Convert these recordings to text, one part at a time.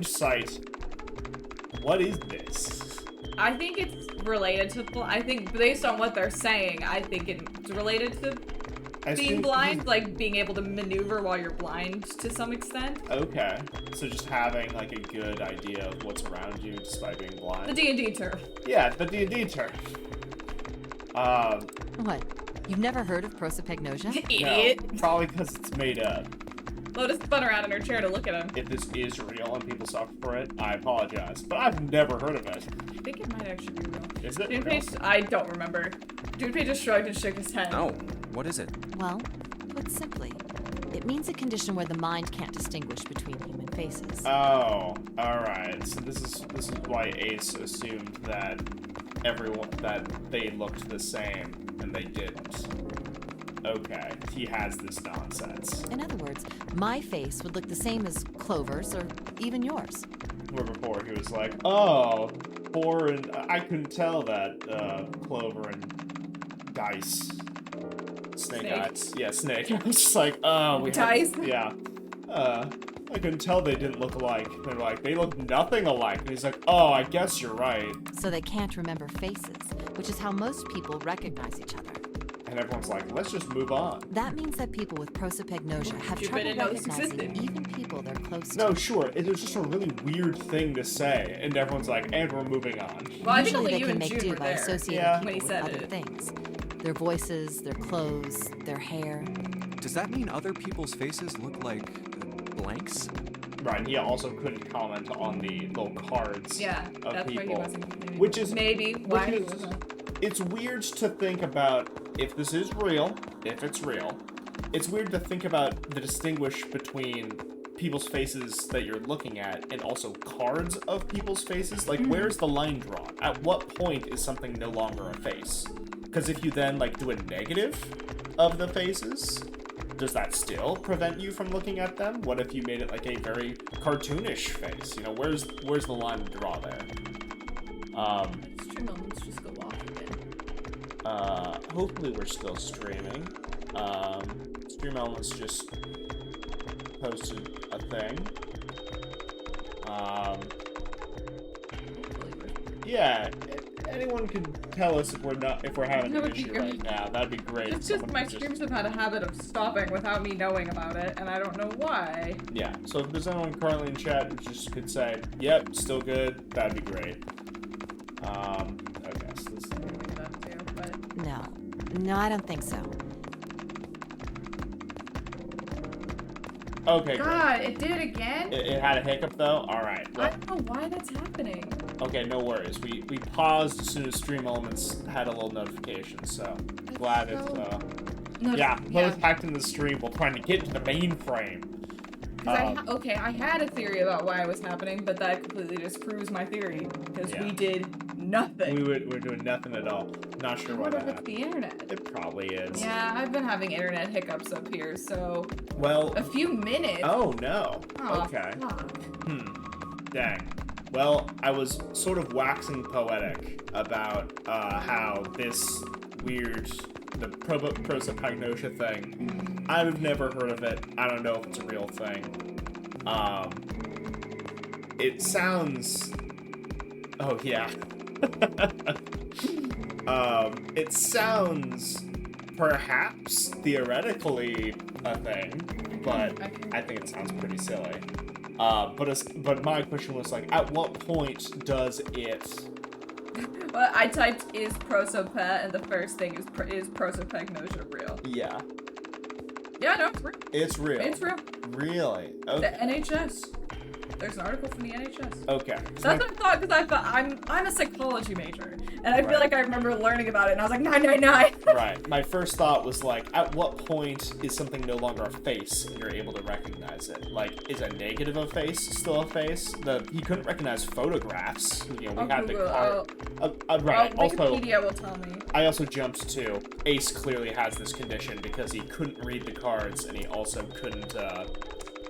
Sight. What is this? I think it's related to. I think based on what they're saying, I think it's related to being blind, like being able to maneuver while you're blind to some extent. Okay, so just having like a good idea of what's around you despite being blind. The D&D term. Yeah, the D&D term. What? You've never heard of prosopagnosia? Idiot. No, probably because it's made up. Lotus spun around in her chair to look at him. If this is real and people suffer for it, I apologize, but I've never heard of it. I think it might actually be real. Is it Dude real? Page, I don't remember. Dude Page just shrugged and shook his head. No. What is it? Well, put simply, it means a condition where the mind can't distinguish between human faces. Oh, alright. So this is why Ace assumed that they looked the same, and they didn't. Okay, he has this nonsense. In other words, my face would look the same as Clover's or even yours. Where before he was like, oh, I couldn't tell that Clover and Dice. Snake Eyes. Yeah, Snake. I was just like, oh, Dice? Yeah. I couldn't tell they didn't look alike. They're like, they look nothing alike. And he's like, oh, I guess you're right. So they can't remember faces, which is how most people recognize each other. And everyone's like, let's just move on. That means that people with prosopagnosia have You trouble didn't know this recognizing existed. even people they're close to. No, sure. It was just a really weird thing to say. And everyone's like, and we're moving on. Well, I think Usually only they you can and make June do were by there. associating Yeah. people When he with said other it. things. Their voices, their clothes, their hair. Does that mean other people's faces look like blanks? Right, he also couldn't comment on the little cards Yeah, of that's people. why he wasn't. Maybe. Which is... maybe why he is- wasn't. It's weird to think about if this is real, if it's real. It's weird to think about the distinguish between people's faces that you're looking at and also cards of people's faces. Like, where's the line drawn? At what point is something no longer a face? Because if you then, like, do a negative of the faces, does that still prevent you from looking at them? What if you made it, like, a very cartoonish face? You know, where's the line to draw there? Stream moments just go off again. Hopefully we're still streaming. Stream Elements just posted a thing. Yeah, anyone can tell us if we're having That an would be issue great. right now. That'd be great. It's just Someone my could streams have had a habit of stopping without me knowing about it, and I don't know why. Yeah, so if there's anyone currently in chat who just could say, yep, still good, that'd be great. Okay, so this That too, but No, I don't think so. Okay, great. God, it did again? It had a hiccup though? Alright. I don't know why that's happening. Okay, no worries. We paused as soon as Stream Elements had a little notification, so glad it, No, yeah, both hacked in the stream while trying to get into the mainframe. Okay, I had a theory about why it was happening, but that completely disproves my theory, because Yeah. we did nothing. We're doing nothing at all. Not sure why What that if it's happened. the internet? It probably is. Yeah, I've been having internet hiccups up here, so Well, a few minutes. oh no. Aw, Okay. fuck. Dang. Well, I was sort of waxing poetic about how this weird, the prosopagnosia thing, I've never heard of it. I don't know if it's a real thing. It sounds... Oh, yeah. It sounds perhaps theoretically a thing, but I think it sounds pretty silly. But my question was like, at what point does it? Well, I typed is prosopet, and the first thing is prosopagnosia real? Yeah, Yeah, no, it's real. it's real. It's real. Really? The Okay. NHS. There's an article from the NHS. Okay. That's what I thought, because I'm a psychology major, and I feel Right. like I remember learning about it, and I was like, 999. Right. My first thought was like, at what point is something no longer a face and you're able to recognize it? Like, is a negative a face still a face? He couldn't recognize photographs. You know, we had the card. Right. Also, Wikipedia will tell me. I also jumped to Ace clearly has this condition because he couldn't read the cards and he also couldn't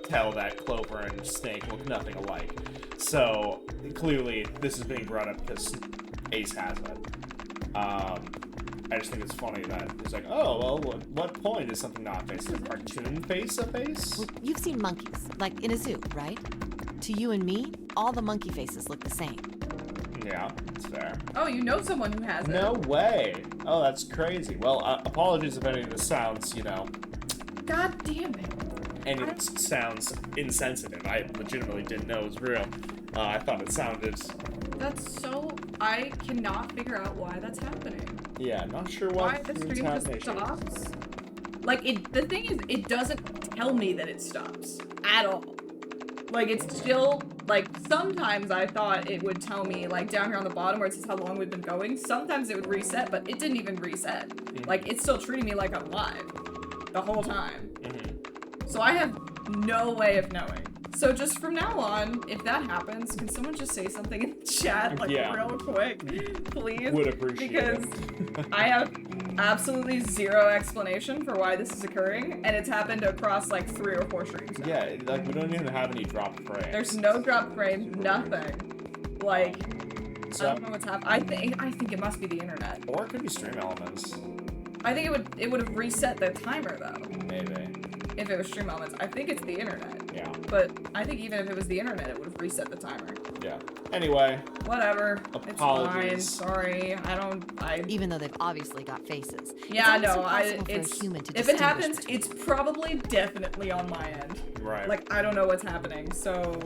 tell that Clover and Snake look nothing alike. So clearly this is being brought up because Ace has it. I just think it's funny that it's like, oh, well, at what point is something not a face? Is a cartoon face a face? Well, you've seen monkeys, like in a zoo, right? To you and me, all the monkey faces look the same. Yeah, that's fair. Oh, you know someone who has it. No way. Oh, that's crazy. Well, apologies if any of this sounds, God damn it. any of this sounds insensitive. I legitimately didn't know it was real. I thought it sounded... That's so... I cannot figure out why that's happening. Yeah, not sure Why what the is stream just happening. stops. Like, the thing is, it doesn't tell me that it stops. At all. Like, it's still... Like, sometimes I thought it would tell me, like, down here on the bottom where it says how long we've been going, sometimes it would reset, but it didn't even reset. Mm-hmm. Like, it's still treating me like I'm live. The whole time. Mm-hmm. So I have no way of knowing. So just from now on, if that happens, can someone just say something in the chat, like, real quick? Please? Would appreciate because I have absolutely zero explanation for why this is occurring, and it's happened across, like, 3 or 4 streams now. Yeah, like, we don't even have any drop frames. There's no drop frame, nothing. Like, So, I don't know what's happening. I think it must be the internet. or it could be stream elements. I think it would have reset the timer, though, Maybe. if it was stream elements. I think it's the internet. Yeah. But I think even if it was the internet, it would have reset the timer. Yeah. Anyway. Whatever. Apologies. It's fine. Sorry. I... Even though they've obviously got faces. Yeah, it's no, impossible for it's... a human to If it distinguish happens, between. it's probably definitely on my end. Right. Like, I don't know what's happening, so...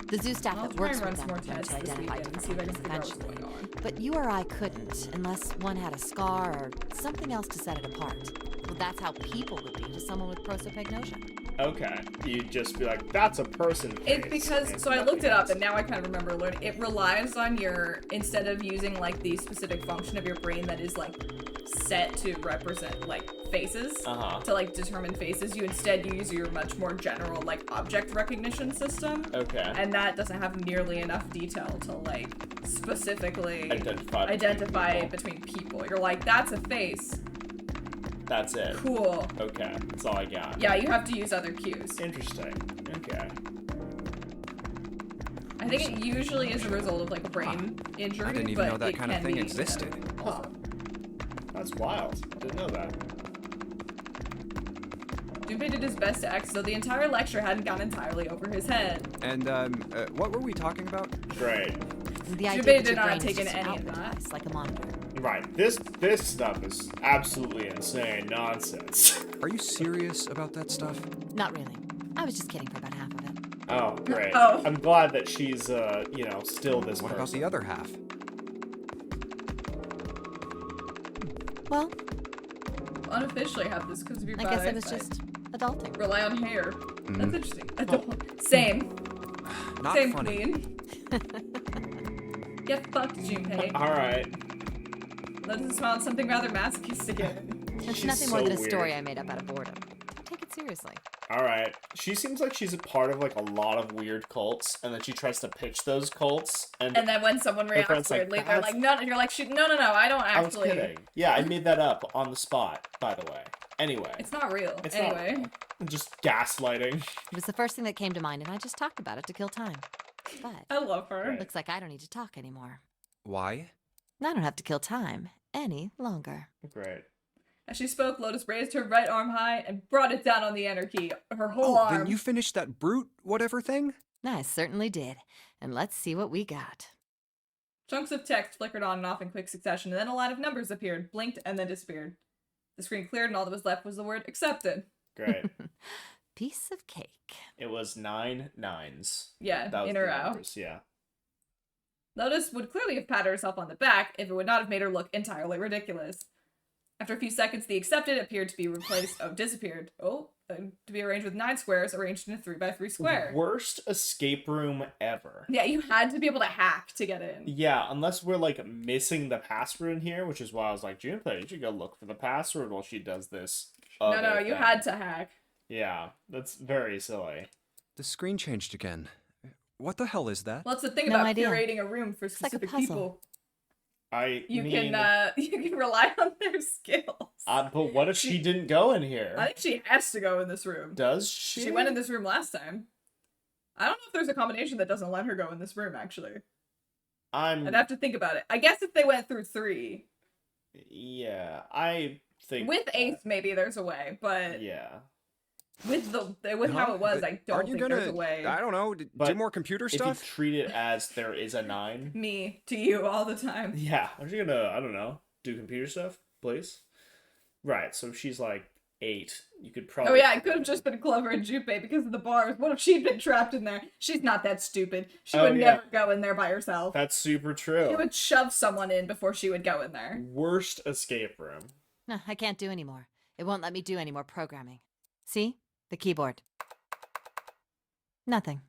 The zoo staff I'll that try works and run with some them more are going tests to this identify weekend and see if I can different figure out what's eventually. going on. But you or I couldn't, unless one had a scar or something else to set it apart. Well, that's how people would be to someone with prosopagnosia. Okay. You'd just be like, that's a person face. It's because, so I looked it up and now I kind of remember learning, it relies on your, instead of using like the specific function of your brain that is like set to represent like faces, to like determine faces, you instead use your much more general like object recognition system. Okay. And that doesn't have nearly enough detail to like specifically Identify between people. You're like, that's a face. That's it. Cool. Okay. That's all I got. Yeah, you have to use other cues. Interesting. Okay. I think it usually is a result of like a brain injury. I didn't even but know that it kind of can thing be existed. Oh. That's wild. Didn't know that. Junpei did his best to act as though the entire lecture hadn't gone entirely over his head. And, what were we talking about? Great. The idea Junpei that did your not brain take is in just an any of output that. device, like a monitor. Right. This stuff is absolutely insane nonsense. Are you serious about that stuff? Not really. I was just kidding for about half of it. Oh, great. Oh. I'm glad that she's, still this What about person. the other half? Well, Unofficially have this because of your I bad guess I was eyesight. just adulting. Rely on hair. That's interesting. Adult. Same. Not Same funny. queen. Get fucked, Junpei. Alright. That doesn't smell like something rather masochistic again. It's She's nothing more so than a weird. story I made up out of boredom. Don't take it seriously. Alright. She seems like she's a part of, like, a lot of weird cults, and then she tries to pitch those cults, and And then when someone Her friend's reacts like, weirdly, they're "That's- like, no, and you're like, no, I don't I was actually. kidding. Yeah, I made that up on the spot, by the way. Anyway. It's not real. It's not anyway. real. Just gaslighting. It was the first thing that came to mind, and I just talked about it to kill time. But I love her. Right. looks like I don't need to talk anymore. Why? I don't have to kill time any longer. Great. As she spoke, Lotus raised her right arm high and brought it down on the enter key. Her whole Oh, arm. then you finished that brute whatever thing? I certainly did. And let's see what we got. Chunks of text flickered on and off in quick succession, and then a line of numbers appeared, blinked, and then disappeared. The screen cleared, and all that was left was the word accepted. Great. Piece of cake. It was 9 9s. Yeah, That was in the a row. numbers, yeah. Lotus would clearly have patted herself on the back if it would not have made her look entirely ridiculous. After a few seconds, the accepted appeared to be disappeared. To be arranged with 9 squares arranged in a 3x3 square. Worst escape room ever. Yeah, you had to be able to hack to get in. Yeah, unless we're, like, missing the password in here, which is why I was like, Junpei, you should go look for the password while she does this. No, other you thing. had to hack. Yeah, that's very silly. The screen changed again. What the hell is that? Well, that's the thing No about idea. curating a room for like a specific puzzle. people. You You can rely on their skills. but what if she didn't go in here? I think she has to go in this room. Does she? She went in this room last time. I don't know if there's a combination that doesn't let her go in this room, actually. I'd have to think about it. I guess if they went through 3. Yeah, I think... With Ace, maybe there's a way, but... Yeah. With how it was, I don't think there's a way. I don't know, do more computer stuff? If you treat it as there is a 9. Me to you all the time. Yeah, aren't you gonna, I don't know, do computer stuff, please? Right, so she's like 8. You could probably... Oh yeah, it could have just been Clover and Junpei because of the bars. What if she'd been trapped in there? She's not that stupid. She would never go in there by herself. That's super true. She would shove someone in before she would go in there. Worst escape room. No, I can't do anymore. It won't let me do any more programming. See? The keyboard. Nothing.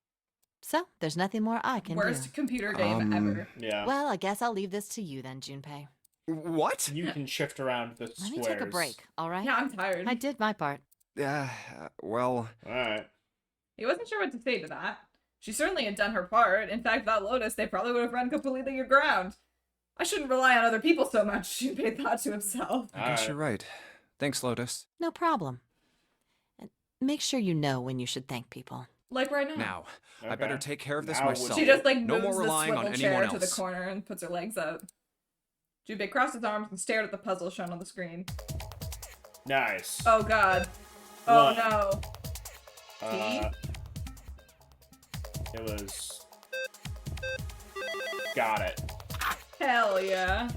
So, there's nothing more I can do. Worst computer game ever. Yeah. Well, I guess I'll leave this to you then, Junpei. What? You can shift around the squares. Let me take a break, all right? Yeah, I'm tired. I did my part. Well... Alright. He wasn't sure what to say to that. She certainly had done her part. In fact, without Lotus, they probably would have run completely aground. I shouldn't rely on other people so much, Junpei thought to himself. I guess you're right. Thanks, Lotus. No problem. And make sure you know when you should thank people. Like right now. Now, Okay. I better take care of this Now myself. She just like no moves more the relying on swivel anyone chair else. to the corner and puts her legs up. Junpei crossed his arms and stared at the puzzle shown on the screen. Nice. Oh god. Oh What? no. It was... Got it. Hell yeah.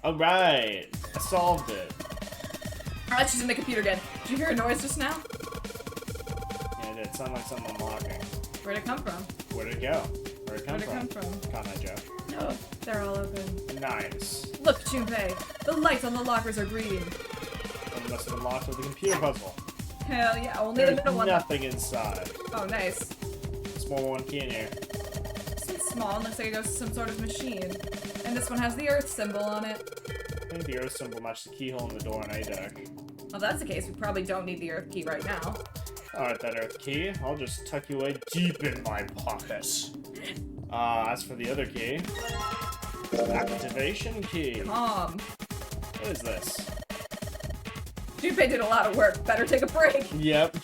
Alright. I solved it. Alright, she's in the computer again. Did you hear a noise just now? Yeah, it did. Sound like someone walking. Where'd it come from? Where'd it go? Where'd it come Where'd from? it come from? Comment, Joe. No, they're all open. Nice. Look, Junpei. The lights on the lockers are green. It must have been locked with the computer puzzle. Hell yeah, only the There's middle one. nothing inside. Oh, nice. There's more one key in here. This one's small and looks like it goes to some sort of machine. And this one has the Earth symbol on it. I think the Earth symbol matched the keyhole in the door in A deck. Well, if that's the case, we probably don't need the Earth key right now. Alright, that Earth key. I'll just tuck you away deep in my pocket. As for the other key, activation key. What is this? Junpei did a lot of work. Better take a break. Yep.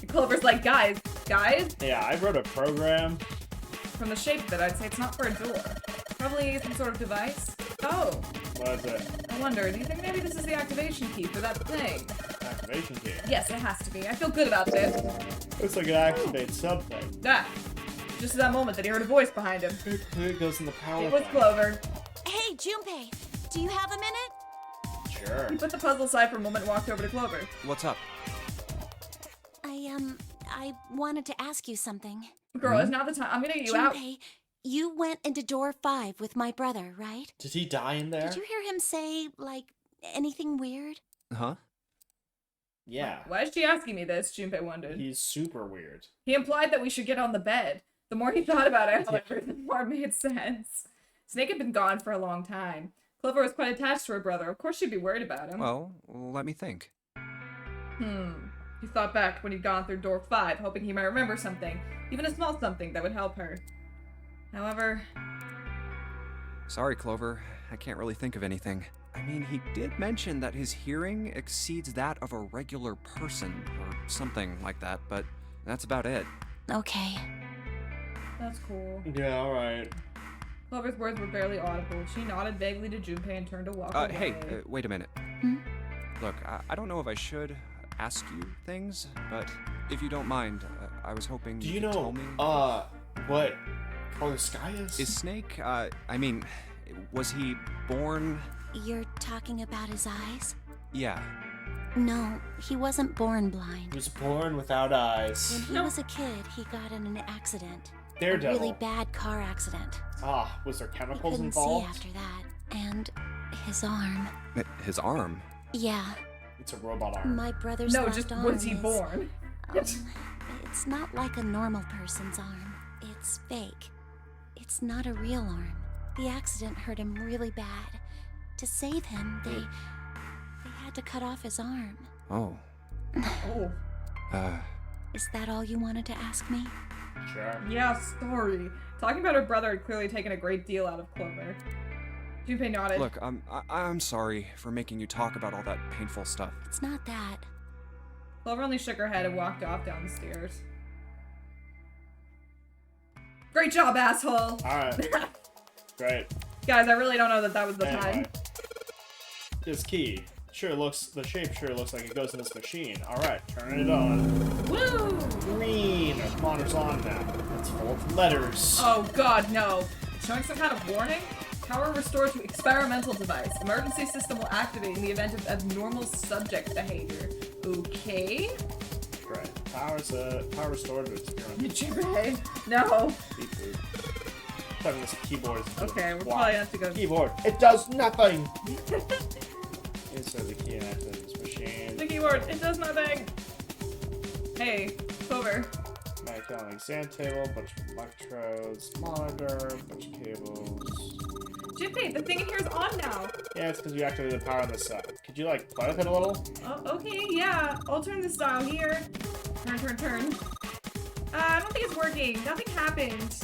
Clover's like, guys. Yeah, I wrote a program. From the shape of it, I'd say it's not for a door. Probably some sort of device. Oh. What is it? I wonder, do you think maybe this is the activation key for that thing? Activation key? Yes, it has to be. I feel good about this. Looks like it activates something. Ah. Just at that moment that he heard a voice behind him. It goes in the power It was thing. Clover. Hey, Junpei, do you have a minute? Sure. He put the puzzle aside for a moment and walked over to Clover. What's up? I wanted to ask you something. Girl, it's not the time. I'm gonna get you out. Junpei, you went into door 5 with my brother, right? Did he die in there? Did you hear him say, like, anything weird? Huh? Yeah. Why is she asking me this? Junpei wondered. He's super weird. He implied that we should get on the bed. The more he thought about it, however, the more it made sense. Snake had been gone for a long time. Clover was quite attached to her brother. Of course she'd be worried about him. Well, let me think. He thought back when he'd gone through door 5, hoping he might remember something. Even a small something that would help her. However... Sorry, Clover. I can't really think of anything. I mean, he did mention that his hearing exceeds that of a regular person, or something like that, but that's about it. Okay. That's cool. Yeah, alright. Clover's words were barely audible. She nodded vaguely to Junpei and turned to walk away. Hey, wait a minute. Look, I don't know if I should ask you things, but if you don't mind, I was hoping Do you you could know, tell me... what color the sky is? Is Snake, I mean, was he born... You're talking about his eyes? Yeah. No, he wasn't born blind. He was born without eyes. When he was a kid, he got in an accident. Daredevil. A really bad car accident. Was there He chemicals couldn't involved? see after that. And his arm. His arm? Yeah. It's a robot arm. My brother's No, left just arm was he is, born? It's not like a normal person's arm. It's fake. It's not a real arm. The accident hurt him really bad. To save him, they had to cut off his arm. Oh. Oh. Is that all you wanted to ask me? Sure. Yeah, story. Talking about her brother had clearly taken a great deal out of Clover. Junpei nodded. Look, I'm sorry for making you talk about all that painful stuff. It's not that. Clover only shook her head and walked off down the stairs. Great job, asshole! Alright. Great. Guys, I really don't know that was the time. This key. The shape sure looks like it goes in this machine. Alright, turn it on. Woo! Green! Our monitor's on now. It's full of letters. Oh god, no. Showing some kind of warning? Power restored to experimental device. Emergency system will activate in the event of abnormal subject behavior. Okay. Right. Power restored to experimental. Jibbe. No. Beep boop. Talking this keyboard is doing Okay, we're what? probably gonna have to go. Keyboard. It does nothing! Insert the key and activate this machine. The keyboard, it does nothing. Hey, Clover. Medical exam table, bunch of electrodes, monitor, bunch of cables. Jippy, the thing in here is on now. Yeah, it's because you activated the power on this side. Could you, like, play with it a little? Oh, okay, yeah. I'll turn this dial here. Turn. I don't think it's working. Nothing happened.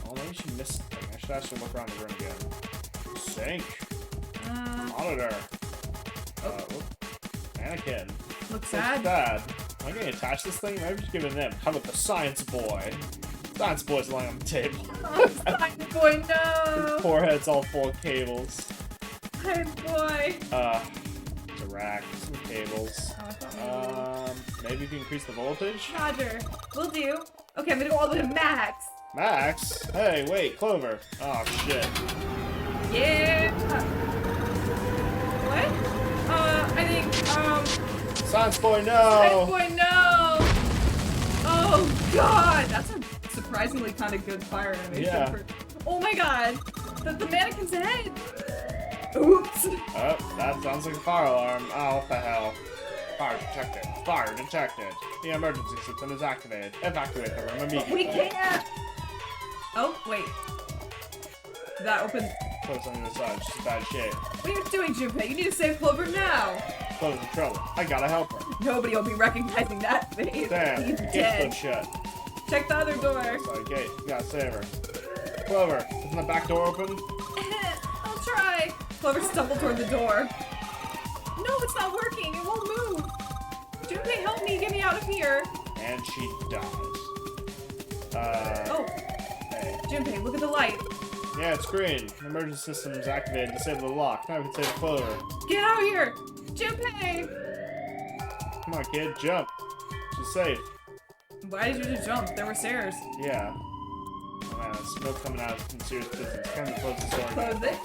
Oh, maybe she missed something. I should actually look around the room again. Sink. Monitor. Whoop. Mannequin. Looks sad. Bad. Am I going to attach this thing? Maybe just give it a name. How about the science boy? Science boy's lying on the table. Oh, science boy, no! His forehead's all full of cables. Science boy. It's a rack, some cables. Oh, I thought Maybe if you increase the voltage? Roger. Will do. Okay, I'm gonna go all the way to max. Max? Hey, wait, Clover. Oh, shit. Yeah. What? I think, Science boy, no! Science boy, no! Oh, God! That's a surprisingly kind of good fire animation. Yeah. Oh my God! The mannequin's head! Oops! Oh, that sounds like a fire alarm. Oh, what the hell? Fire detected. Fire detected. The emergency system is activated. Evacuate the room immediately. We can't! Oh, wait. That opened. Close on the other side. She's in bad shape. What are you doing, Junpei? You need to save Clover now! Clover's in trouble. I gotta help her. Nobody will be recognizing that face. Damn. He's Gate's dead. still shut. Check the other door. Sorry, Gate. You gotta save her. Clover, isn't the back door open? I'll try. Clover stumbled toward the door. No, it's not working. It won't move. Junpei, help me. Get me out of here. And she dies. Oh, Hey. Junpei, look at the light. Yeah, it's green. The emergency system is activated. Disable the lock. Now we can save Clover. Get out of here. Junpei! Come on, kid. Jump. She's safe. Why did you just jump? There were stairs. Yeah. Oh man, the smoke coming out of some serious business. Time to close the door again. Close it.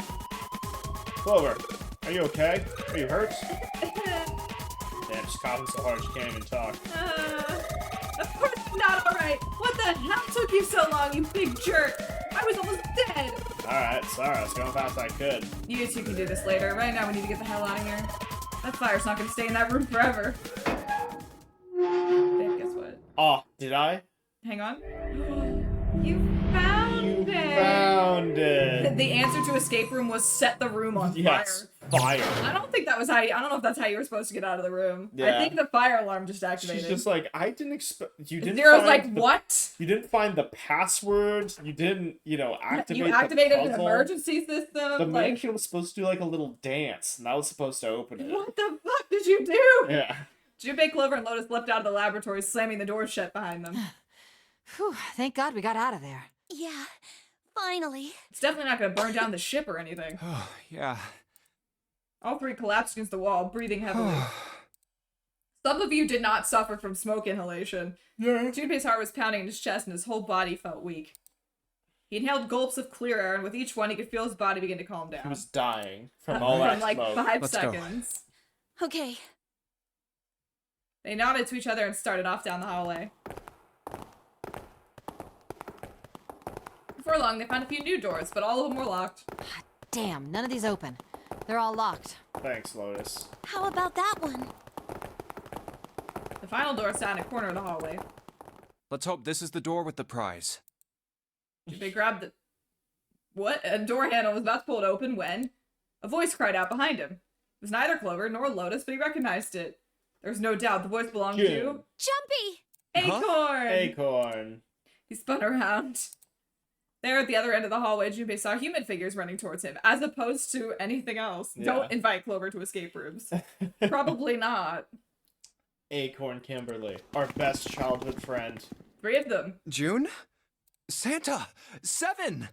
Clover, are you okay? Are you hurt? Damn, she's coughing so hard she can't even talk. Of course I'm not alright. What the hell took you so long, you big jerk? I was almost dead. Alright, sorry, I was going fast I could. You two can do this later. Right now we need to get the hell out of here. That fire's not gonna stay in that room forever. Babe, guess what? Oh, did I? Hang on. You found it! Found it! The answer to escape room was set the room on Yes, fire. I don't think that was how I don't know if that's how you were supposed to get out of the room. Yeah. I think the fire alarm just activated. She's just like, I didn't expect. You didn't. Zero's find like, the- what? You didn't find the password. You didn't, activate. You activated the an puzzle. emergency system. The like, mannequin was supposed to do like a little dance, and that was supposed to open it. what the fuck did you do? Yeah. Junpei, Clover, and Lotus leapt out of the laboratory, slamming the door shut behind them. Whew, thank God we got out of there. Yeah, finally. It's definitely not going to burn down the ship or anything. Oh, yeah. All three collapsed against the wall, breathing heavily. Some of you did not suffer from smoke inhalation. Yeah. Junpei's heart was pounding in his chest and his whole body felt weak. He inhaled gulps of clear air, and with each one he could feel his body begin to calm down. He was dying from all that From like smoke. 5 Let's go. seconds. Okay, They nodded to each other and started off down the hallway. Before long, they found a few new doors, but all of them were locked. Damn, none of these open. They're all locked. Thanks, Lotus. how about that one? The final door sat in a corner of the hallway. Let's hope this is the door with the prize. They grabbed the... What? A door handle was about to pull it open when... A voice cried out behind him. It was neither Clover nor Lotus, but he recognized it. There was no doubt the voice belonged to... June. Jumpy! Acorn! Acorn. He spun around. There at the other end of the hallway, Junpei saw human figures running towards him, as opposed to anything else. Yeah. Don't invite Clover to escape rooms. Probably not. Acorn Kimberly, our best childhood friend. 3 of them. June? Santa! 7!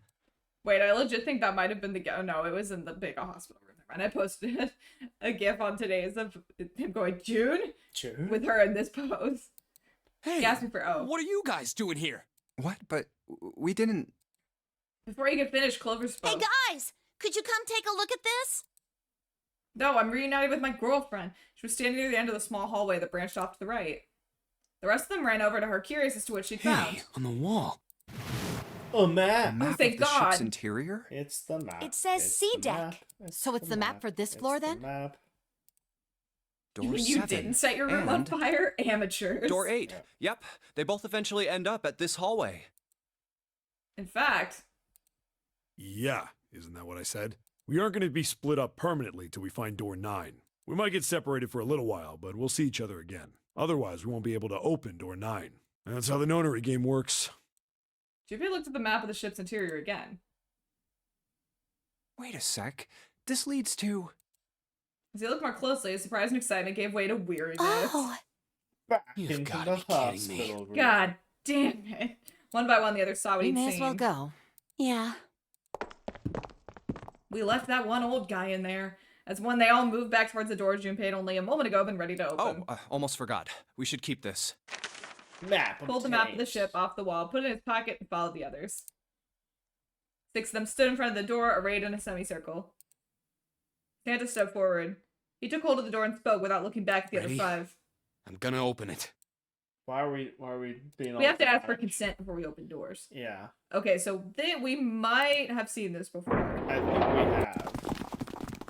Wait, I legit think that might have been the... Oh, no, it was in the big hospital room. friend. I posted a gif on today's of him going, June? June? With her in this pose. Hey, He asked me for O. what are you guys doing here? What? But we didn't. Before you could finish, Clover spoke. Hey guys, could you come take a look at this? No, I'm reunited with my girlfriend. She was standing near the end of the small hallway that branched off to the right. The rest of them ran over to her, curious as to what she'd found. Hey, on the wall. A map. A map thank of the God. ship's interior? It's the map. It says It's C the deck. map. So it's the map for this It's floor, the then? Map. You Door mean 7. you didn't set your room on and fire? Amateurs. Door 8. Yep, they both eventually end up at this hallway. In fact, Yeah, isn't that what I said? We aren't going to be split up permanently till we find door 9. We might get separated for a little while, but we'll see each other again. Otherwise, we won't be able to open door 9. That's how the nonary game works. Junpei looked at the map of the ship's interior again. Wait a sec. This leads to. As he looked more closely, his surprise and excitement gave way to weirdness. Oh, Back You've into gotta the be kidding me. hospital room. God damn it. One by one, the others saw what We he'd may seen. as well go. yeah. We left that one old guy in there. As when they all moved back towards the door Junpei had only a moment ago been ready to open. Almost forgot. We should keep this. Map. Pulled the map of the ship off the wall, put it in his pocket, and followed the others. 6 of them stood in front of the door, arrayed in a semicircle. Santa stepped forward. He took hold of the door and spoke without looking back at the other Ready? 5. I'm gonna open it. Why are we being all We have to ask for dramatic? consent before we open doors. Yeah. Okay, so we might have seen this before. I think we have.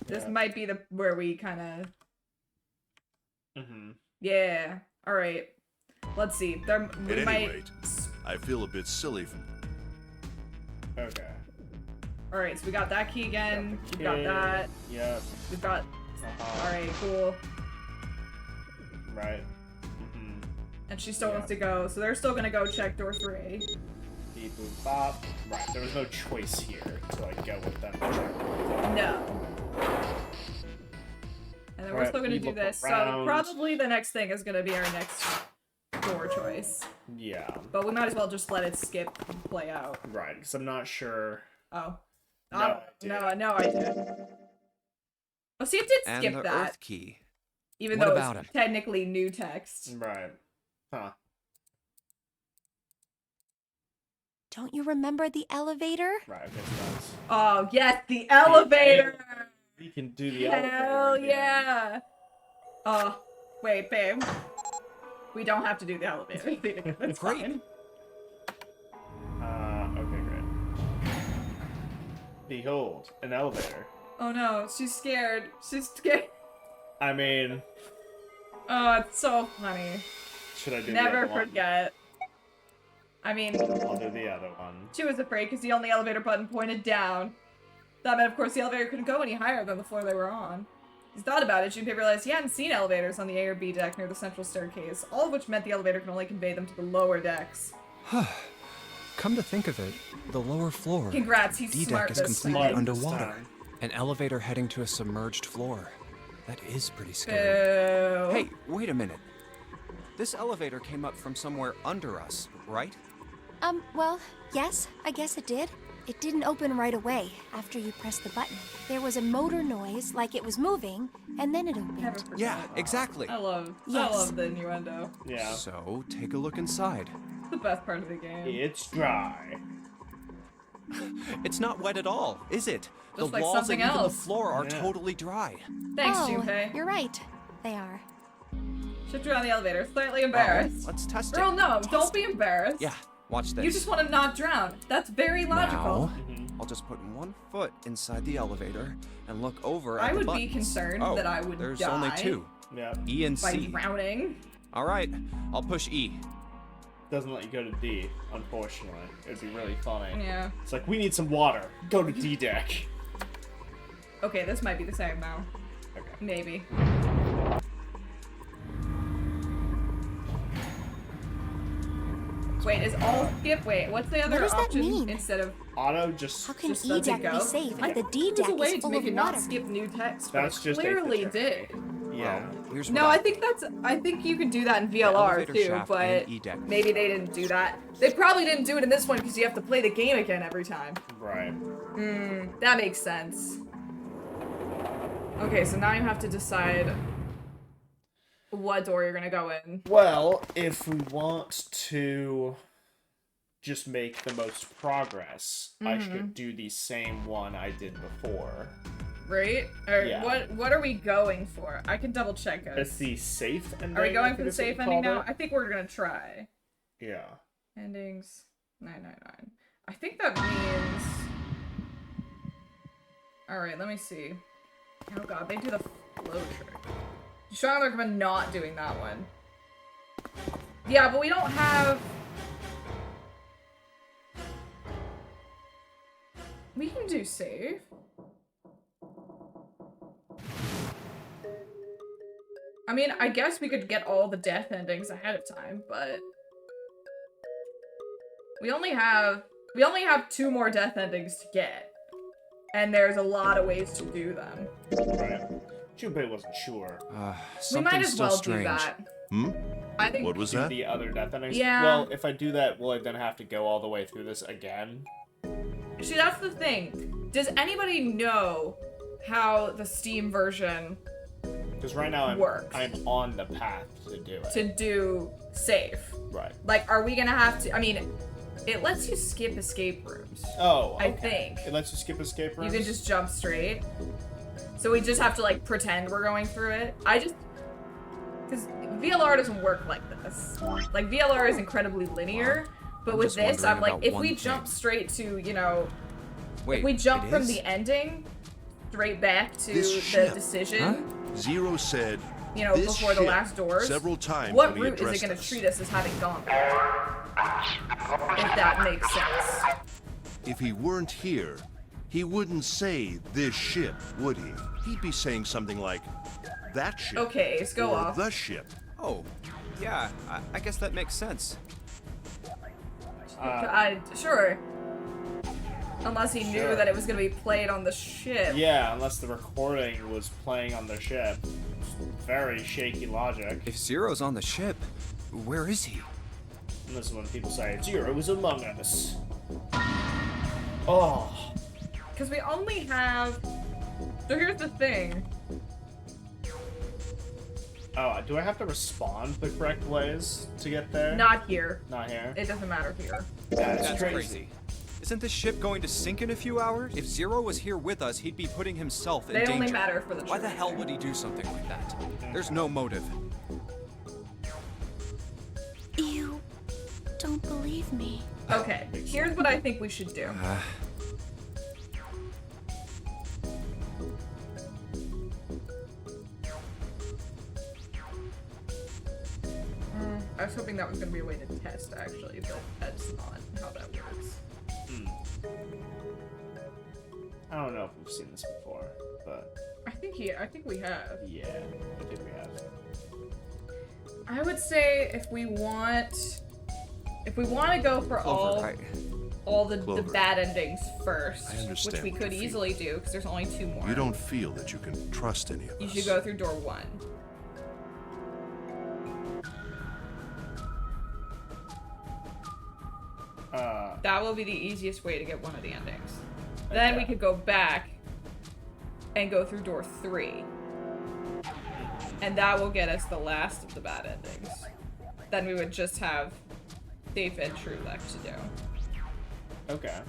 This Yeah. might be where we kind of... Mm-hmm. Yeah. All right. Let's see. We At any might... rate, I feel a bit silly for... Okay. All right, so we got that key again. Got the We've got key. that. Yep. We've got... Uh-huh. All right, cool. Right. Mm-hmm. And she still Yeah. wants to go, so they're still gonna go check door 3. Beep boop bop. Right. There was no choice here to like go with them. No. And then we're Alright, still gonna we do look this. So around. probably the next thing is gonna be our next door choice. Yeah. But we might as well just let it skip and play out. Right. Because I'm not sure. Oh. No No, I did. Oh, see, it did And skip the that. Earth key. Even What though about it's him? technically new text. Right. Huh. Don't you remember the elevator? Right. Okay. So that's. Oh, yes, the elevator! We can do the elevator. Hell again. yeah! Oh, wait, babe. We don't have to do the elevator. That's Great. fine. Okay, great. Behold, an elevator. Oh no, she's scared. She's scared. I mean, Oh, it's so funny. should I do the Never other one? forget. I mean, I'll do the other one. she was afraid because the only elevator button pointed down. That meant, of course, the elevator couldn't go any higher than the floor they were on. As he thought about it, Junpei realized he hadn't seen elevators on the A or B deck near the central staircase, all of which meant the elevator could only convey them to the lower decks. Come to think of it, the lower floor. Congrats, he's D smart deck is this completely time. Smart this underwater. time. An elevator heading to a submerged floor. That is pretty scary. Boo. Hey, wait a minute. This elevator came up from somewhere under us, right? Well, yes, I guess it did. It didn't open right away after you pressed the button. There was a motor noise, like it was moving, and then it opened. Never forget. Yeah, exactly. I love Yes. the innuendo. Yeah. So, take a look inside. It's the best part of the game. It's dry. It's not wet at all, is it? Just the like walls something and even else. the floor are Yeah. totally dry. Thanks, Oh, Junpei. you're right. They are. Shift around the elevator, slightly embarrassed. Let's test Girl, it. no, don't be embarrassed. Yeah, watch this. You just want to not drown. That's very logical. Now, I'll just put one foot inside the elevator and look over at I the would be buttons. concerned Oh, that I would there's die only two. Yeah. E and by C. drowning. All right, I'll push E. Doesn't let you go to D, unfortunately. It'd be really funny. Yeah. It's like, we need some water. Go to D deck. Okay, this might be the same now. Okay. Maybe. Wait, is all skip? Wait, what's the other does that option mean? instead of Auto just... How can just E lets it deck go? be safe I if the think D there's deck a way is to full make of it not water? skip new text. That's but just clearly a did. Yeah. Well, here's No, what I think you can do that in VLR elevator too, shaft but and E-deck. maybe they didn't do that. They probably didn't do it in this one because you have to play the game again every time. Right. That makes sense. Okay, so now you have to decide what door you're gonna go in. Well, if we want to just make the most progress, I should do the same one I did before. Right? Or Yeah. what are we going for? I can double check it. It's the safe ending. Are we I going think for the is what safe you ending called now? it. I think we're gonna try. Yeah. Endings 999. I think that means. Alright, let me see. Oh god, they do the flow trick. Strongly recommend not doing that one. Yeah, but we don't have. We can do save. I mean, I guess we could get all the death endings ahead of time, but we only have 2 more death endings to get. And there's a lot of ways to do them. Right. Junpei wasn't sure. We might as still well strange. do that. Hmm? I think What was Do that? the other death endings? Yeah. Well, if I do that, will I then have to go all the way through this again? See, that's the thing. Does anybody know how the Steam version Because right now works I'm on the path to do it. to do save? Right. Like, are we gonna have to? I mean, it lets you skip escape rooms. Oh, okay. I think. It lets you skip escape rooms? You can just jump straight. So we just have to, like, pretend we're going through it. Because VLR doesn't work like this. Like, VLR is incredibly linear, but I'm with just this, wondering I'm like, about if one we thing. jump straight to, you know, Wait, if we jump it from is? the ending straight back to This the ship. decision, Huh? Zero said, you know, this before the ship last doors, several times what when he route is it addressed going to us. treat us as having gone there? If that makes sense. If he weren't here, he wouldn't say this ship, would he? He'd be saying something like, that ship. Okay, let's go or off. the ship. Oh, yeah, I guess that makes sense. Sure. Unless he knew Sure. that it was going to be played on the ship. Yeah, unless the recording was playing on the ship. Very shaky logic. If Zero's on the ship, where is he? And this is when people say, Zero is among us. Oh. Because we only have... So here's the thing. Oh, do I have to respond the correct ways to get there? Not here. Not here? It doesn't matter here. That's crazy. Isn't this ship going to sink in a few hours? If Zero was here with us, he'd be putting himself in They danger. only matter for the Why the truth. hell would he do something like that? There's no motive. You don't believe me. Okay, here's what I think we should do. I was hoping that was going to be a way to test, actually, but that's not how that works. I don't know if we've seen this before, but I think we have. yeah, I think we have. I would say if we want to go for all the Clover. bad endings first, I understand which we what could you feel. easily do because there's only 2 more. You don't feel that you can trust any of You us. should go through door 1. That will be the easiest way to get one of the endings. Then we could go back and go through door 3. And that will get us the last of the bad endings. Then we would just have safe and true left to do. Okay.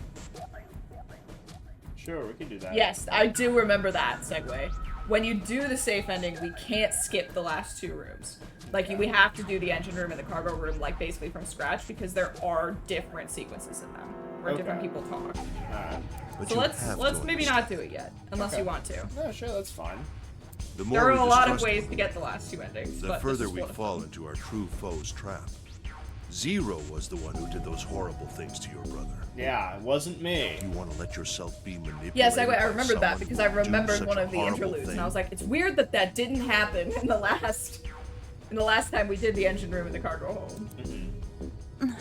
Sure, we can do that. Yes, I do remember that segue. When you do the safe ending, we can't skip the last 2 rooms. Like, we have to do the engine room and the cargo room, like, basically from scratch, because there are different sequences in them, where different Okay. people talk. Alright. But So you let's have to maybe not do it yet, unless Okay. you want to. Yeah, sure, that's fine. The more There are we a lot of distrust ways him, to get the last 2 endings, the but this further is we one of fall them. into our true foe's trap. Zero was the one who did those horrible things to your brother. Yeah, it wasn't me. You want to let yourself be manipulated. Yes, I by remembered that someone because who I would do remembered such one a of the horrible interludes, and I thing? was like, it's weird that that didn't happen in the last time we did the engine room in the cargo hold. Mm-hmm. I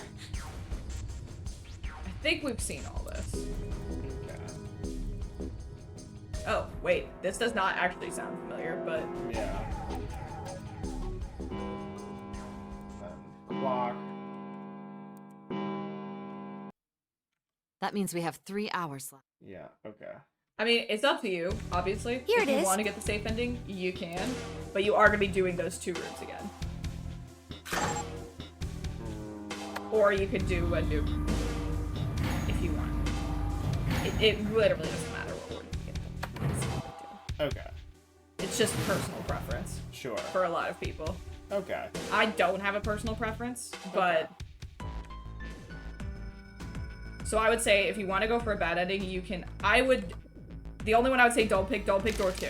think we've seen all this. Okay. Oh, wait, this does not actually sound familiar, but Yeah. Clock. That means we have 3 hours left. Yeah, okay. I mean, it's up to you, obviously. Here if it you is. want to get the safe ending, you can. But you are going to be doing those 2 rooms again. Or you could do a new if you want. It literally doesn't matter what order you get. Okay. It's just personal preference Sure. for a lot of people. Okay. I don't have a personal preference, but... So I would say if you want to go for a bad ending, you can... The only one I would say don't pick door 2.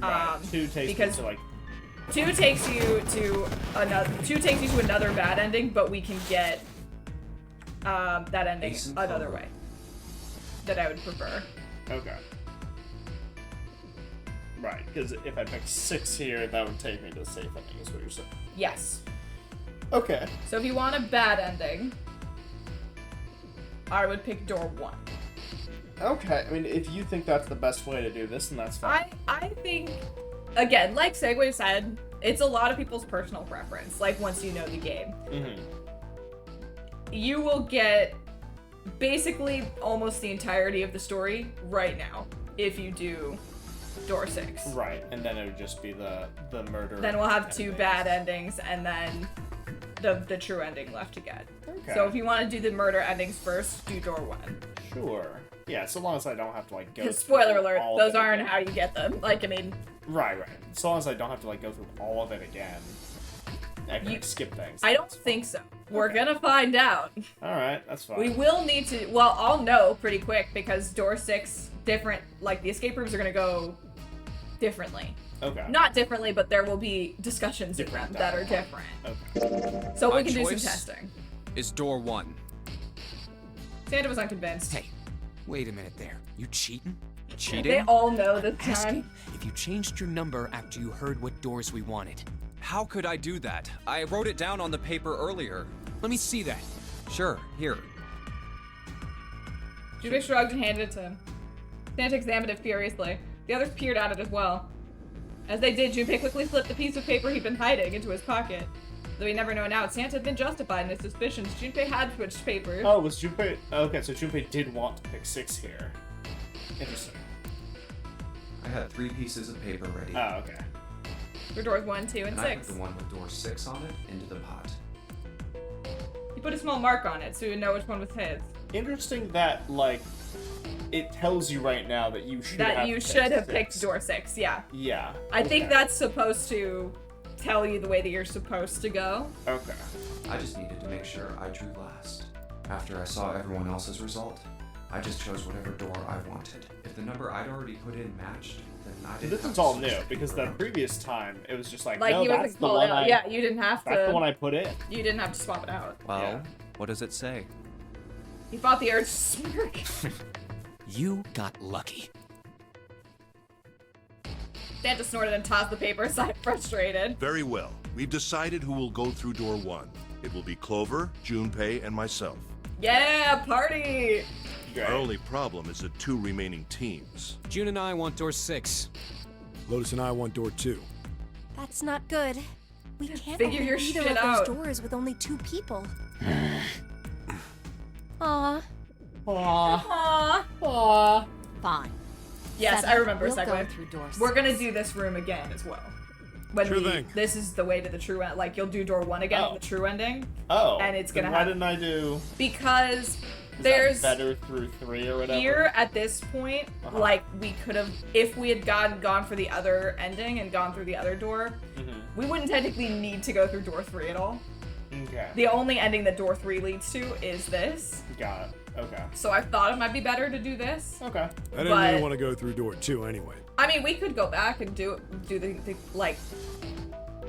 Right. 2 takes because me to, like... 2 takes you to another bad ending, but we can get that ending Ace and another Clover. way that I would prefer. Okay. Right, because if I pick 6 here, that would take me to safe ending, is what you're saying. Yes. Okay. So if you want a bad ending, I would pick door 1. Okay, I mean, if you think that's the best way to do this, then that's fine. I think, again, like Segway said, it's a lot of people's personal preference, like once you know the game. Mm-hmm. You will get basically almost the entirety of the story right now if you do door 6. Right, and then it would just be the murder. Then we'll have 2 endings. bad endings and then the true ending left to get. Okay. So if you want to do the murder endings first, do door 1. Sure. Yeah, so long as I don't have to, like, go Because spoiler through alert, all of those it aren't again. how you get them. Like, I mean, Right. So long as I don't have to, like, go through all of it again. I can You- like, skip things. I don't That's fine. think so. We're Okay. gonna find out. Alright, that's fine. We will need to, well, I'll know pretty quick because door 6, different, like, the escape rooms are gonna go differently. Okay. Not differently, but there will be discussions in them Different that are dialogue. different. Okay. So My we can do some choice testing. Is door 1. Santa was unconvinced. Hey, wait a minute there. You cheating? Cheating? They all know this Asking time. if you changed your number after you heard what doors we wanted. How could I do that? I wrote it down on the paper earlier. Let me see that. Sure, here. Junpei shrugged and handed it to him. Santa examined it furiously. The others peered at it as well. As they did, Junpei quickly slipped the piece of paper he'd been hiding into his pocket. Though he never known out, Santa had been justified in his suspicions. Junpei had switched papers. Oh, was Junpei... Okay, so Junpei did want to pick 6 here. Interesting. I had 3 pieces of paper ready. Oh, okay. For doors 1, 2, and and I put 6. the one with door 6 on it into the pot. He put a small mark on it so he would know which one was his. Interesting that, like, it tells you right now that you should have That you picked should have 6. picked door 6, yeah. Yeah. I think okay. that's supposed to tell you the way that you're supposed to go. Okay. I just needed to make sure I drew last. After I saw everyone else's result, I just chose whatever door I wanted. If the number I'd already put in matched, then I didn't This have is to all switch new, the because paper the around. previous time, it was just like, Like no, he that's wasn't the called one out. I... Yeah, you didn't have That's the one to. I put in. You didn't have to swap it out. Well, Yeah. what does it say? He fought the urge to smirk. You got lucky. Santa snorted and tossed the paper aside, frustrated. Very well. We've decided who will go through door 1. It will be Clover, Junpei, and myself. Yeah, party! Great. Our only problem is the 2 remaining teams. June and I want door 6. Lotus and I want door 2. That's not good. We can't Figure open your either shit of out. those doors with only 2 people. Aw. Aww. Aww. Aww. Fine. Yes, 7, I remember we'll go Segway. through door We're 6. gonna do this room again as well. When Sure thing. This is the way to the true end. Like, you'll do door 1 again, Oh. the true ending. Oh. And it's then gonna why have- didn't I do... Because Is there's... that better through 3 or whatever? Here at this point, Uh-huh. like we could have, if we had gone for the other ending and gone through the other door, we wouldn't technically need to go through door 3 at all. Okay. The only ending that door 3 leads to is this. Got it. Okay. So I thought it might be better to do this. Okay. I didn't But- really want to go through door 2 anyway. I mean, we could go back and do the like.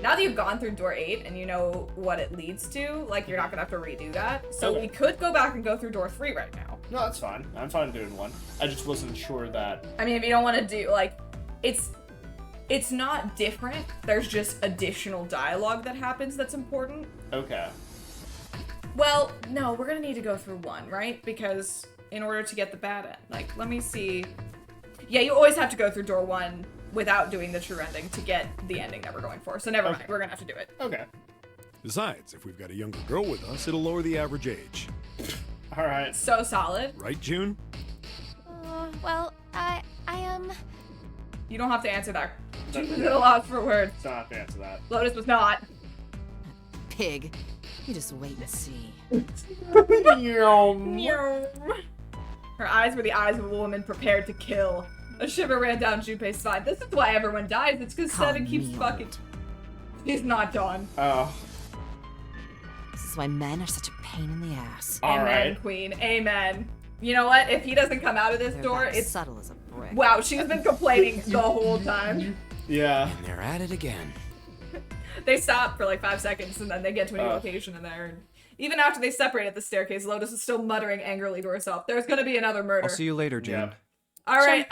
Now that you've gone through door 8 and you know what it leads to, like you're not gonna have to redo that. So Okay. we could go back and go through door 3 right now. No, that's fine. I'm fine doing 1. I just wasn't sure that... I mean, if you don't want to do like, it's not different. There's just additional dialogue that happens that's important. Okay. Well, no, we're gonna need to go through 1, right? Because in order to get the bad end, like, let me see. Yeah, you always have to go through door 1 without doing the true ending to get the ending that we're going for. So never mind, Okay. we're gonna have to do it. Okay. Besides, if we've got a younger girl with us, it'll lower the average age. Alright. So solid. Right, June? Well, You don't have to answer that. Junpei's at a loss for words. Don't have to answer that. Lotus was not. Pig. You just wait and see. Her eyes were the eyes of a woman prepared to kill. A shiver ran down Junpei's spine. This is why everyone dies. It's because Seven keeps fucking. He's not done. Oh. This is why men are such a pain in the ass. Amen, Queen. Amen. You know what? If he doesn't come out of this They're door, about it's subtle as a brick. wow. She's been complaining the whole time. Yeah. And they're at it again. They stop for like 5 seconds and then they get to a new location in there. And even after they separate at the staircase, Lotus is still muttering angrily to herself. There's gonna be another murder. I'll see you later, June. Yeah. All right.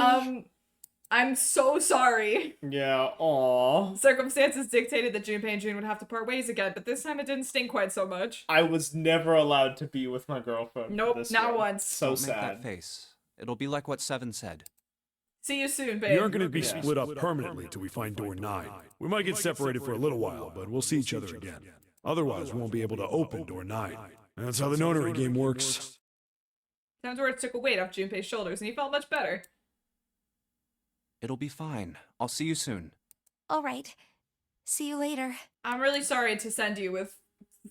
I'm so sorry. Yeah. Aw. Circumstances dictated that Junpei and June would have to part ways again, but this time it didn't sting quite so much. I was never allowed to be with my girlfriend. Nope, this not way. once. So Don't make that sad. face. It'll be like what Seven said. See you soon, We babe. aren't going to be split up permanently till we find door 9. We might get separated for a little while, but we'll see each other again. Otherwise, we won't be able to open door 9. That's how the notary game works. Sounds where it took a weight off Junpei's shoulders and he felt much better. It'll be fine. I'll see you soon. All right. See you later. I'm really sorry to send you with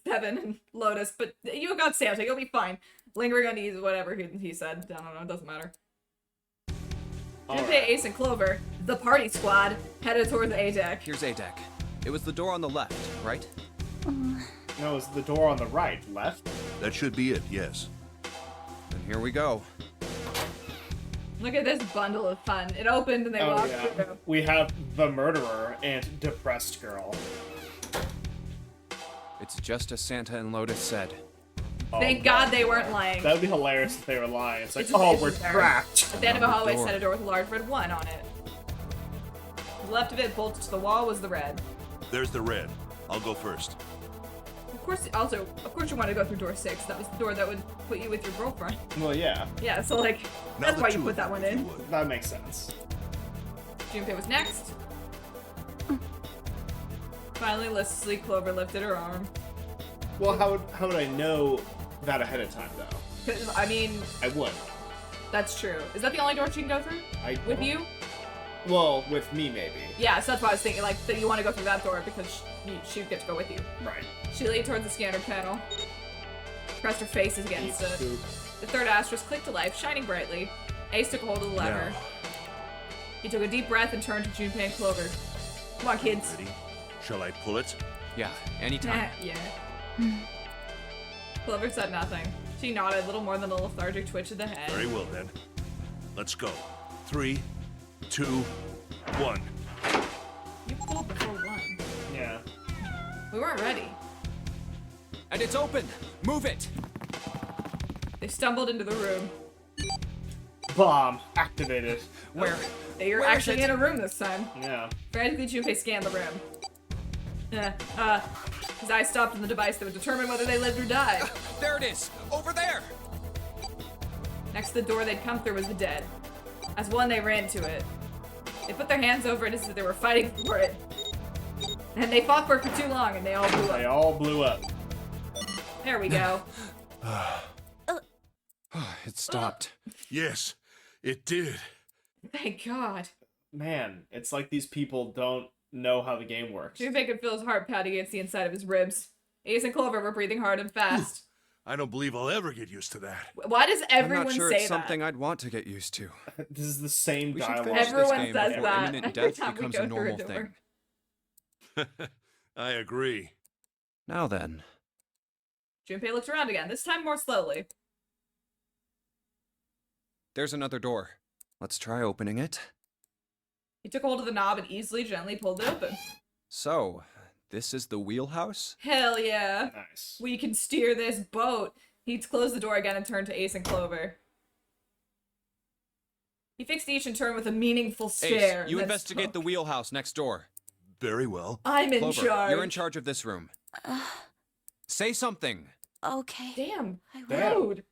Seven and Lotus, but you got Santa. You'll be fine. Lingering unease, whatever he said. I don't know. It doesn't matter. Junpei, right. Ace, and Clover, the party squad, headed towards the A deck. Here's A deck. It was the door on the left, right? No, it's the door on the right. Left? That should be it, yes. Then here we go. Look at this bundle of fun. It opened and they Oh, walked yeah. through. We have the murderer and depressed girl. It's just as Santa and Lotus said. Thank God they weren't lying. That would be hilarious if they were lying. It's like, It's oh, just we're there. trapped. At the end of a hallway door. set a door with a large red 1 on it. To the left of it, bolted to the wall, was the red. There's the red. I'll go first. Of course you want to go through door 6. That was the door that would put you with your girlfriend. Well, yeah, Yeah, so like, Now that's the why two you put of that you, one if you in. would. that makes sense. Junpei was next. Finally, listlessly, Clover lifted her arm. Well, how would I know that ahead of time, though? 'Cause, I mean, I would. that's true. Is that the only door she can go through? With you? Well, with me, maybe. Yeah, so that's why I was thinking, like, that you want to go through that door because she would get to go with you. Right. She leaned towards the scanner panel, pressed her face against Eat it. soup. The third asterisk clicked to life, shining brightly. Ace took a hold of the lever. Now. He took a deep breath and turned to Junpei and Clover. Come on, kids. Ready? Shall I pull it? Yeah, anytime. Yeah. Clover said nothing. She nodded, little more than a lethargic twitch of the head. Very well, then. Let's go. 3, 2, 1. You pulled before 1. Yeah. We weren't ready. And it's open! Move it! They stumbled into the room. Bomb activated. Where? They were Where is actually it? in a room this time. Yeah. Frantically, Junpei scanned the room. His eyes stopped on the device that would determine whether they lived or died. There it is! Over there! Next to the door they'd come through was the dead. As one, they ran to it. They put their hands over it as if they were fighting for it. And they fought for it for too long, and they all blew They up. all blew up. There we go. It stopped. Yes, it did. Thank God. Man, it's like these people don't know how the game works. Junpei could feel his heart pounding against the inside of his ribs. Ace and Clover were breathing hard and fast. I don't believe I'll ever get used to that. Why does everyone I'm not sure say it's something that? I'd want to get used to. This is the same We should dialogue. finish this Everyone game says before that imminent every death time we becomes go a through a normal door. thing. I agree. Now then. Junpei looked around again, this time more slowly. There's another door. Let's try opening it. He took hold of the knob and easily, gently pulled it open. So, this is the wheelhouse? Hell yeah. Nice. We can steer this boat. He closed the door again and turned to Ace and Clover. He fixed each in turn with a meaningful stare. Ace, you then investigate spoke. the wheelhouse next door. Very well. I'm in Clover, charge. you're in charge of this room. Say something. Okay. Damn. I will. Damn. Rude.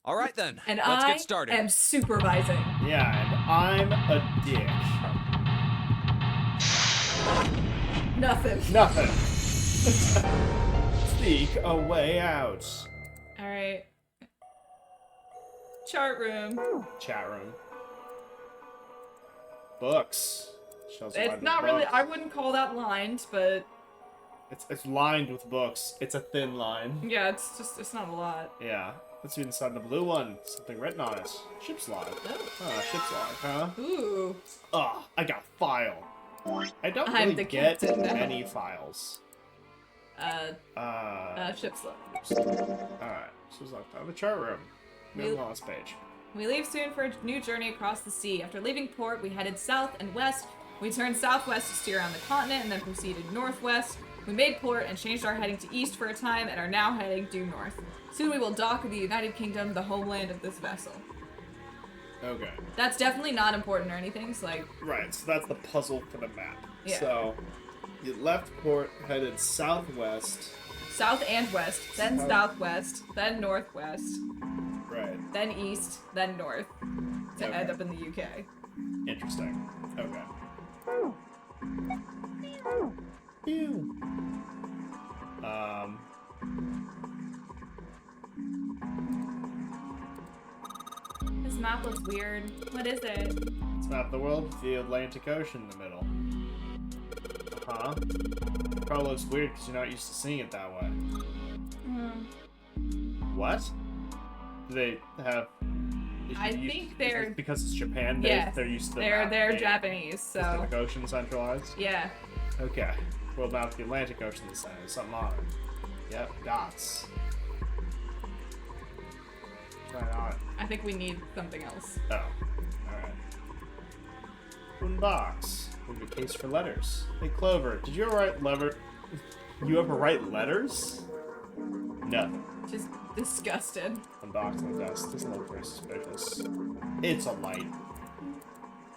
All right then. And Let's I get started. am supervising. Yeah, and I'm a dick. Nothing. Nothing. Sneak a way out. Alright. Chart room. Chat room. Books. Shelves are lined It's with not really. books. I wouldn't call that lined, but It's lined with books. It's a thin line. yeah, it's not a lot. Yeah. Let's see inside the blue one. Something written on it. Ship's log. Oh, ship's log, huh? Ooh. Ugh, I got a file. I don't I'm really the get captain now. any files. Ship's look. Alright, this is locked out of the chart room. Moving on this page. We leave soon for a new journey across the sea. After leaving port, we headed south and west. We turned southwest to steer around the continent and then proceeded northwest. We made port and changed our heading to east for a time and are now heading due north. Soon we will dock in the United Kingdom, the homeland of this vessel. Okay. That's definitely not important or anything. It's like, Right, so that's the puzzle for the map. Yeah. So, you left port, headed southwest. south and west, then southwest, then northwest, Right. then east, then north, to Okay. end up in the UK. Interesting. Okay. Pew. This map looks weird. What is it? Let's map the world with the Atlantic Ocean in the middle. Uh-huh. Probably looks weird because you're not used to seeing it that way. What? Do they have... I think they're... Because it's Japan, Yes, they're used to the they're map being Japanese, so... Pacific Ocean centralized? Yeah. Okay. World map of the Atlantic Ocean this time. Something modern. Yep, dots. Try it on. I think we need something else. Oh. Alright. Wooden box. With a case for letters. Hey Clover, did you ever write You ever write letters? Nothing. Just disgusted. Unboxed on the desk. Doesn't look very suspicious. It's a light.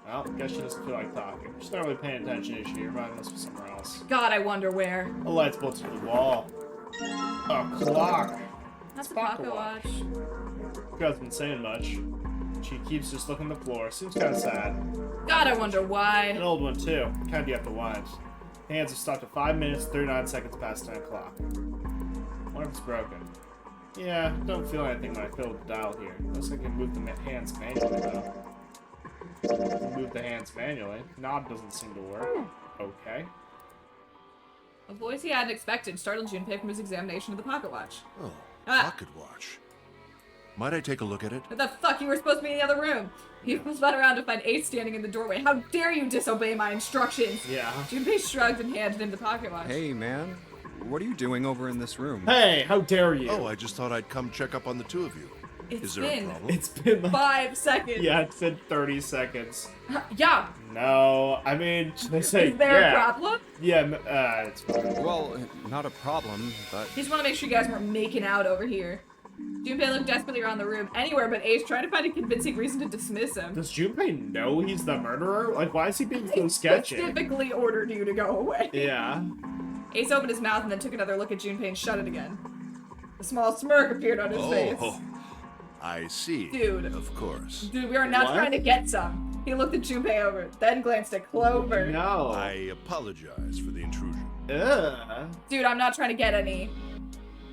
Well, guess she doesn't feel like talking. She's not really paying attention, is she? Her mind must be somewhere else. God, I wonder where. A light's bolted to the wall. A clock. That's a Pocket pocket watch. You hasn't been saying much. She keeps just looking at the floor. Seems kind of sad. God, I wonder An why. old one, too. The kind you have to wind. Hands have stopped at 5 minutes, 39 seconds past 10 o'clock. Wonder if it's broken. Yeah, don't feel anything when I feel the dial here. Looks like I can move the hands manually, though. Move the hands manually. Knob doesn't seem to work. Okay. A voice he hadn't expected startled Junpei from his examination of the pocket watch. Oh, Ah. pocket watch. Might I take a look at it? What the fuck? You were supposed to be in the other room. He spun around to find Ace standing in the doorway. How dare you disobey my instructions? Yeah. Junpei shrugged and handed him the pocket watch. Hey, man. What are you doing over in this room? Hey, how dare you? Oh, I just thought I'd come check up on the two of you. It's Is there been a problem? It's been like... 5 seconds. Yeah, it's been 30 seconds. Yeah. No, I mean, they say Is there yeah. a problem? Yeah, it's fine. Well, not a problem, but... He just want to make sure you guys weren't making out over here. Junpei looked desperately around the room, anywhere but Ace, trying to find a convincing reason to dismiss him. Does Junpei know he's the murderer? Like, why is he being so He sketchy? specifically ordered you to go away. Yeah. Ace opened his mouth and then took another look at Junpei and shut it again. A small smirk appeared on his face. Oh, I see. Dude. Of course. Dude, we are not What? trying to get some. He looked at Junpei over, then glanced at Clover. No. I apologize for the intrusion. Ugh. Dude, I'm not trying to get any.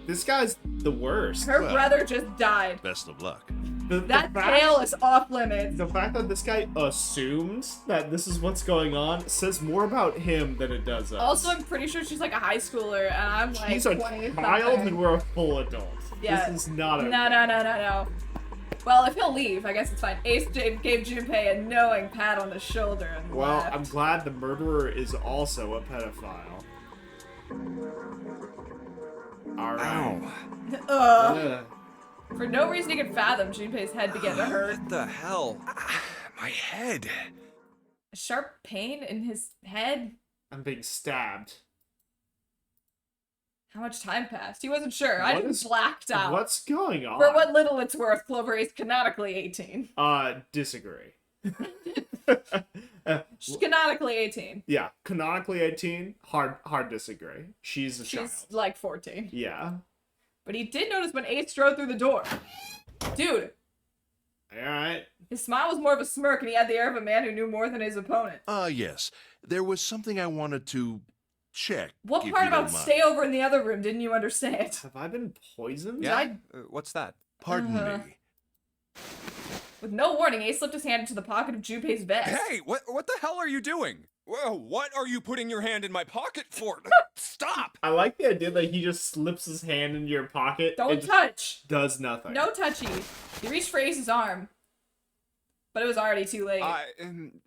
This guy's the worst. Her Well. brother just died. Best of luck. That tail is off limits. The fact that this guy assumed that this is what's going on says more about him than it does us. Also, I'm pretty sure she's like a high schooler, and I'm like he's a 20 child something. and we're a full adult. Yeah. This is not a... No. Well, if he'll leave, I guess it's fine. Ace gave Junpei a knowing pat on the shoulder and Well, left. I'm glad the murderer is also a pedophile. Alright. Ugh. Ugh. For no reason he could fathom, Junpei's head began to hurt. What the hell? My head. A sharp pain in his head? I'm being stabbed. How much time passed? He wasn't sure. I What just is- blacked out. What's going on? For what little it's worth, Clover is canonically 18. Disagree. She's canonically 18. Yeah, canonically 18, hard disagree. She's a She's child. like 14. Yeah. But he did notice when Ace strode through the door. Dude, Alright. his smile was more of a smirk and he had the air of a man who knew more than his opponent. Yes. There was something I wanted to check. What if part you don't about mind. stay over in the other room didn't you understand? Have I been poisoned? Yeah? What's that? Pardon Uh-huh. me. With no warning, Ace slipped his hand into the pocket of Junpei's vest. Hey, what the hell are you doing? Whoa, what are you putting your hand in my pocket for? Stop! I like the idea that he just slips his hand into your pocket. Don't and touch. Does nothing. No touchy. He reached for Ace's arm, but it was already too late. In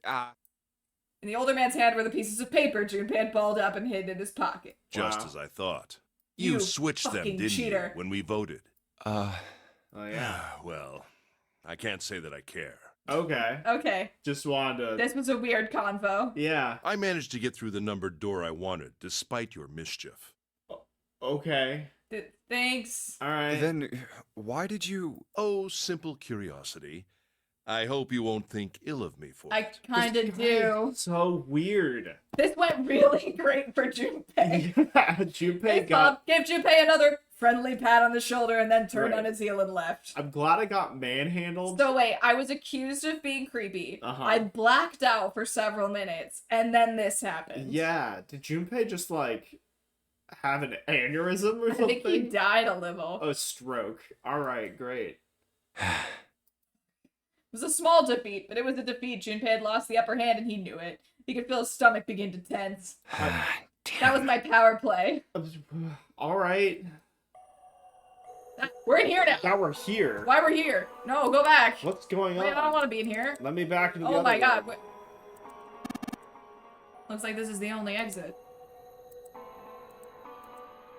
the older man's hand were the pieces of paper Junpei had balled up and hidden in his pocket. Just as I thought. You switched them, didn't cheater. you, when we voted? Oh, yeah. Well, I can't say that I care. Okay. Okay. Just wanted to... This was a weird convo. Yeah. I managed to get through the numbered door I wanted, despite your mischief. Okay. Thanks. All right. Then, why did you... Oh, simple curiosity. I hope you won't think ill of me for I it. kinda do. So weird. This went really great for Junpei. Yeah, Junpei got... Gave Junpei another friendly pat on the shoulder and then turned Right. on his heel and left. I'm glad I got manhandled. So wait, I was accused of being creepy. Uh-huh. I blacked out for several minutes, and then this happened. Yeah. Did Junpei just, like, have an aneurysm or something? I think he died a little. A stroke. All right, great. It was a small defeat, but it was a defeat. Junpei had lost the upper hand, and he knew it. He could feel his stomach begin to tense. That was my power play. All right. We're in here now. Now we're here. Why we're here? No, go back. What's going on? Wait, I don't want to be in here. Let me back into the Oh other my god. room. Looks like this is the only exit.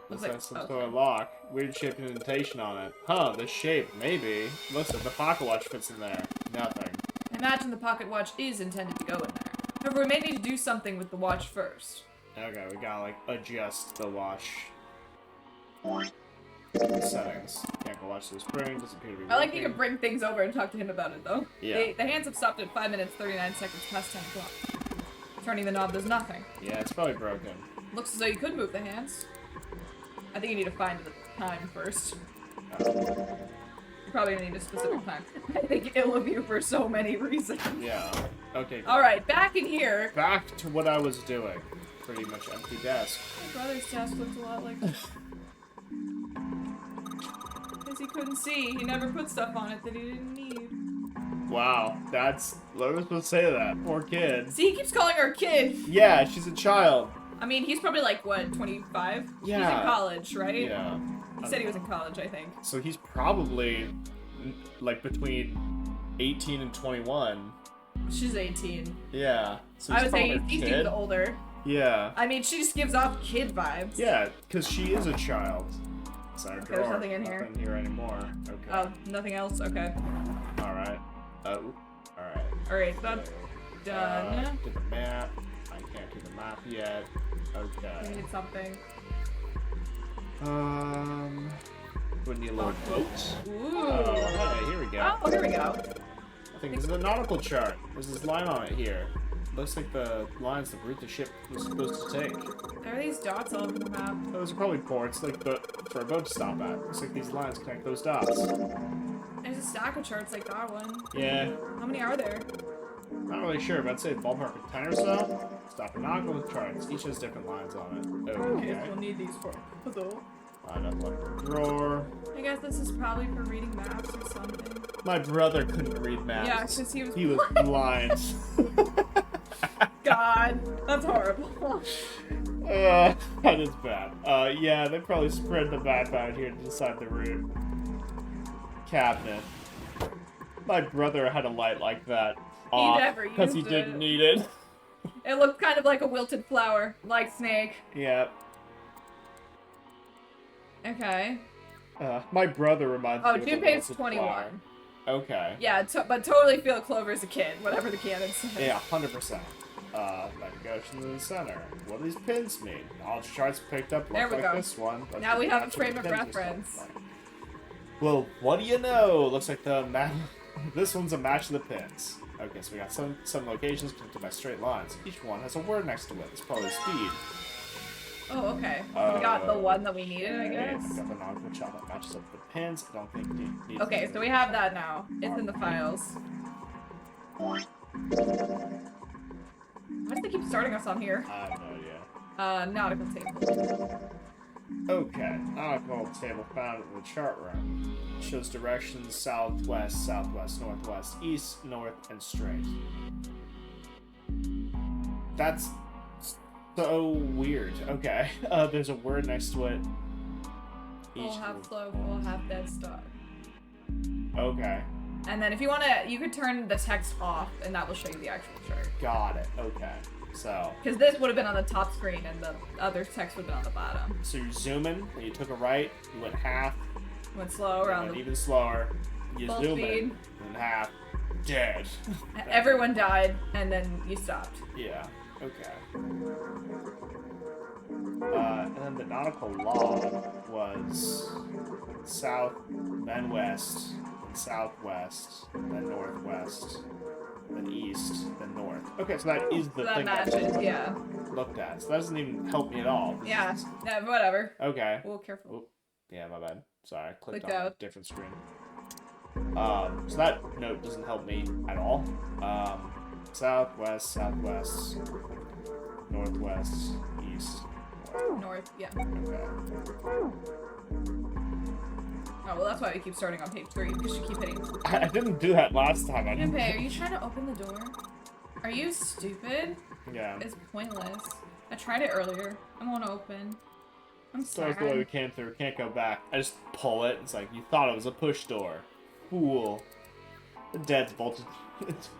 Looks like some sort of lock. Weird shaped indentation on it. Huh, this shape, maybe. Looks like the pocket watch fits in there. Nothing. I imagine the pocket watch is intended to go in there. However, we may need to do something with the watch first. Okay, we gotta, like, adjust the watch. Settings. Can't go watch the spring. Doesn't appear to be I like working. you can bring things over and talk to him about it, though. Yeah. The hands have stopped at 5 minutes, 39 seconds past 10 o'clock. Turning the knob does nothing. Yeah, it's probably broken. Looks as though you could move the hands. I think you need to find the time first. You probably need a specific time. I think ill of you for so many reasons. Yeah. Okay. Alright, back in here. Back to what I was doing. Pretty much empty desk. My brother's desk looked a lot like this. Because he couldn't see, he never put stuff on it that he didn't need. Wow, that's... What am I supposed to say to that? Poor kid. See, he keeps calling her a kid. Yeah, she's a child. I mean, he's probably like, what, 25? Yeah. He's in college, right? Yeah. He said he was in college, I think. So he's probably, like, between 18 and 21. She's 18. Yeah. So I he's would say probably he a seems kid. older. Yeah. I mean, she just gives off kid vibes. Yeah, because she is a child. Sorry, Okay, there's nothing in here. Nothing here anymore. Okay. Oh, nothing else? Okay. Alright. Alright. Alright, that's done. Do the map. I can't do the map yet. We Okay. need something. Would need a little boat. Ooh. Oh, hey, here we go. Oh, here we go. I think this is a nautical chart. There's this line on it here. Looks like the lines the route the ship was supposed to take. There are these dots all over the map. Those are probably ports, like for a boat to stop at. Looks like these lines connect those dots. There's a stack of charts like that one. Yeah, How many are there? not really sure, but I'd say ballpark of 10 or so. Stop and knock with charts. Each has different lines on it. Okay. We'll need these for puzzle. Another one for drawer. I guess this is probably for reading maps or something. My brother couldn't read maps. Yeah, because he was. He was blind. God, that's horrible. That is bad. Yeah, they probably spread the map out here to decide the route. Cabinet. My brother had a light like that. Never because he used didn't it. need it. It looked kind of like a wilted flower, like Snake. Yeah. Okay. My brother reminds me Oh, of a Junpei's wilted 21. flower. Okay. Yeah, but totally feel Clover's a kid, whatever the canon says. Yeah, 100%. Navigation to the center. What do these pins mean? All the charts picked up There look we like go. this one. But Now we have a that's what frame the of pins are reference. stuff like. Well, what do you know? Looks like the map. This one's a match of the pins. Okay, so we got some locations connected by straight lines. Each one has a word next to it. It's probably speed. Oh, okay. We got the one that we needed, I Okay, guess. we got the nautical chart that matches up the pins. I don't think you need. Okay, so we have that now. It's in the files. Why do they keep starting us on here? I have no idea. Nautical table. Okay, nautical table found in the chart room. Shows directions southwest, southwest, northwest, east, north, and straight. That's so weird. Okay. There's a word next to it. Full, half slow, full, half dead stop. Okay. And then if you want to, you could turn the text off, and that will show you the actual chart. Got it. Okay. So. Because this would have been on the top screen, and the other text would have been on the bottom. So you're zooming, and you took a right, you went half. Went slow around the... even slower. You full zoom speed. in, and half. Dead. Everyone died, and then you stopped. Yeah. Okay. And then the nautical log was south, then west, then southwest, then northwest, then east, then north. Okay, so that is the that thing matches, that yeah. looked at. So that doesn't even help me at all. Yeah, no, whatever. Okay. Well, careful. Oop. Yeah, my bad. Sorry, I clicked Clicked on out. a different screen. So that note doesn't help me at all. Southwest, southwest, northwest, east, North, yeah. Okay. Oh, well, that's why we keep starting on page 3, because you keep hitting. I didn't do that last time. I didn't. Gunpei, are you trying to open the door? Are you stupid? Yeah. It's pointless. I tried it earlier. I want to open. I'm So sorry. that's the way we came through. Can't go back. I just pull it. It's like, you thought it was a push door. Fool. The dead's bolted.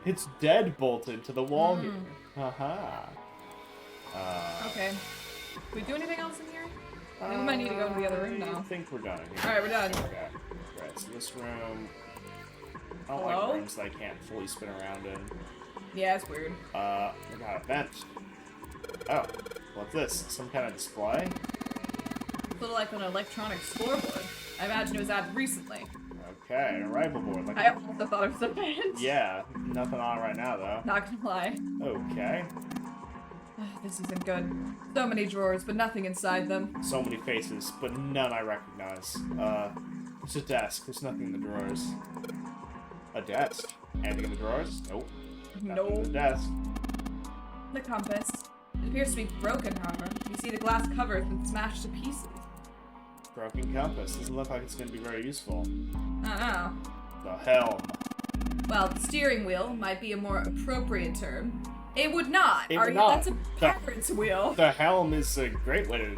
It's dead bolted to the wall here. Haha. Okay. Can we do anything else in here? I think we might need to go into the other room now. I think we're done in here. Alright, we're done. Okay. Right, so this room... I don't Hello? like rooms that I can't fully spin around in. Yeah, it's weird. We got a vent. Oh, what's this? Some kind of display? It's a little like an electronic scoreboard. I imagine it was added recently. Okay, an arrival board. Like I also thought it was a vent. yeah, nothing on right now though. Not gonna lie. Okay. This isn't good. So many drawers, but nothing inside them. So many faces, but none I recognize. It's a desk. There's nothing in the drawers. A desk? Anything in the drawers? Nope. Nothing in the desk. The compass. It appears to be broken, however. You see the glass cover has been smashed to pieces. Broken compass. Doesn't look like it's going to be very useful. I don't know. The helm. Well, the steering wheel might be a more appropriate term. It would not. It would not. That's a parrot's wheel. The helm is a great way to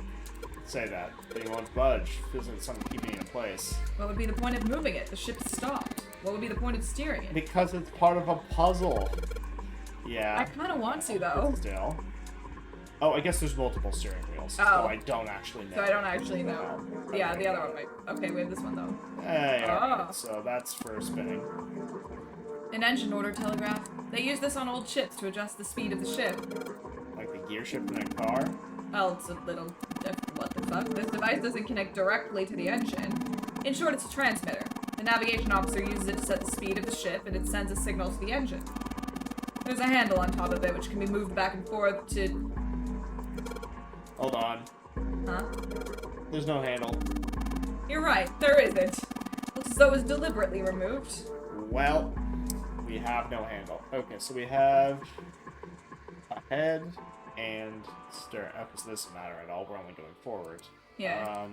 say that. They won't budge. Feels like something keeping it in place. What would be the point of moving it? The ship stopped. What would be the point of steering it? Because it's part of a puzzle. Yeah. I kind of want to, though. Still. Oh, I guess there's multiple steering wheels. So Oh. I don't actually know. So I don't actually know. Yeah, the other one might. Okay, we have this one, though. Hey, alright. Oh. So that's for spinning. An engine order telegraph. They use this on old ships to adjust the speed of the ship. Like the gear shift in a car. Well, it's a little different. What the fuck? This device doesn't connect directly to the engine. In short, it's a transmitter. The navigation officer uses it to set the speed of the ship, and it sends a signal to the engine. There's a handle on top of it, which can be moved back and forth to... Hold on. Huh? There's no handle. You're right, there isn't. Looks as though it was deliberately removed. Well, we have no handle. Okay, so we have a head and stern. Okay, so this doesn't matter at all. We're only going forward. Yeah.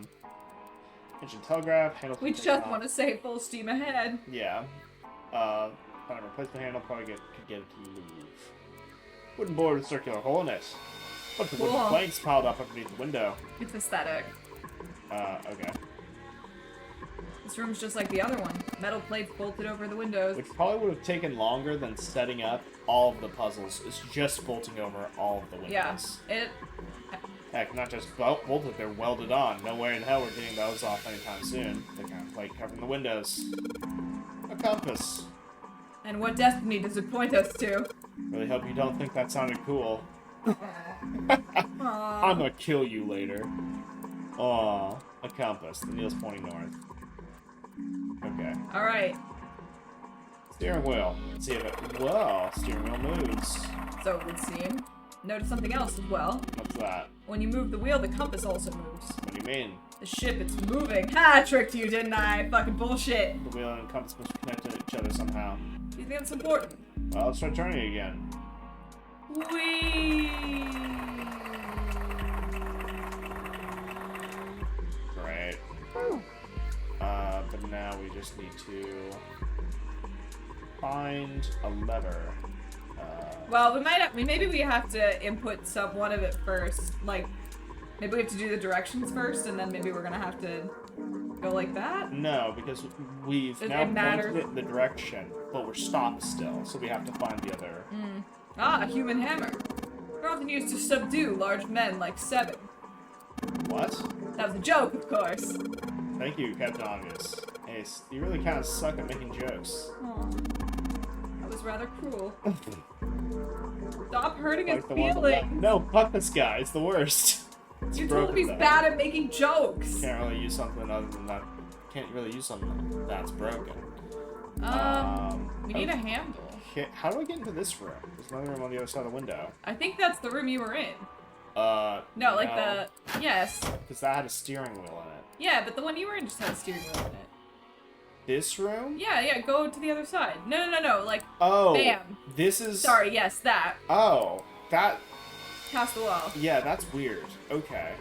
Engine telegraph, handle. We just want to say full steam ahead. Yeah. Kind of replacement handle probably could get it to move. Wooden board with circular hole in it. Bunch of wooden Cool. planks piled up underneath the window. It's aesthetic. Okay. This room's just like the other one. Metal plates bolted over the windows. Which probably would have taken longer than setting up all of the puzzles. It's just bolting over all of the windows. Yeah, it... Heck, not just bolted, they're welded on. No way in hell we're getting those off anytime soon. The kind of plate covering the windows. A compass. And what destiny does it point us to? Really hope you don't think that sounded cool. Aww. I'm gonna kill you later. Aw, a compass. The needle's pointing north. Okay. Alright, Steering wheel. Let's see if it... Whoa, steering wheel moves. so it would seem. Notice something else as well. What's that? When you move the wheel, the compass also moves. What do you mean? The ship, it's moving. Ha! I tricked you, didn't I? Fucking bullshit. The wheel and compass must connect to each other somehow. Do you think that's important? Well, let's try turning again. Whee! Great. But now we just need to find a lever. Well, maybe we have to input one of it first. Like, maybe we have to do the directions first, and then maybe we're gonna have to go like that? No, because we've now pointed it in the direction, but we're stopped still, so we have to find the other. A human hammer. They're often used to subdue large men like Seven. What? That was a joke, of course. Thank you, Captain Obvious. Ace, you really kind of suck at making jokes. Aw. That was rather cruel. Stop hurting his Like feelings. No, fuck this guy. It's the worst. It's You told him he's bad at making jokes. Can't really use something other than that. Can't really use something that's broken. We need a handle. How do I get into this room? There's another room on the other side of the window. I think that's the room you were in. No, Yes. Because that had a steering wheel in it. Yeah, but the one you were in just had a steering wheel in it. This room? Yeah, go to the other side. No, like, oh, bam. This is... Sorry, yes, that. Oh, that... Past the wall. Yeah, that's weird. Okay.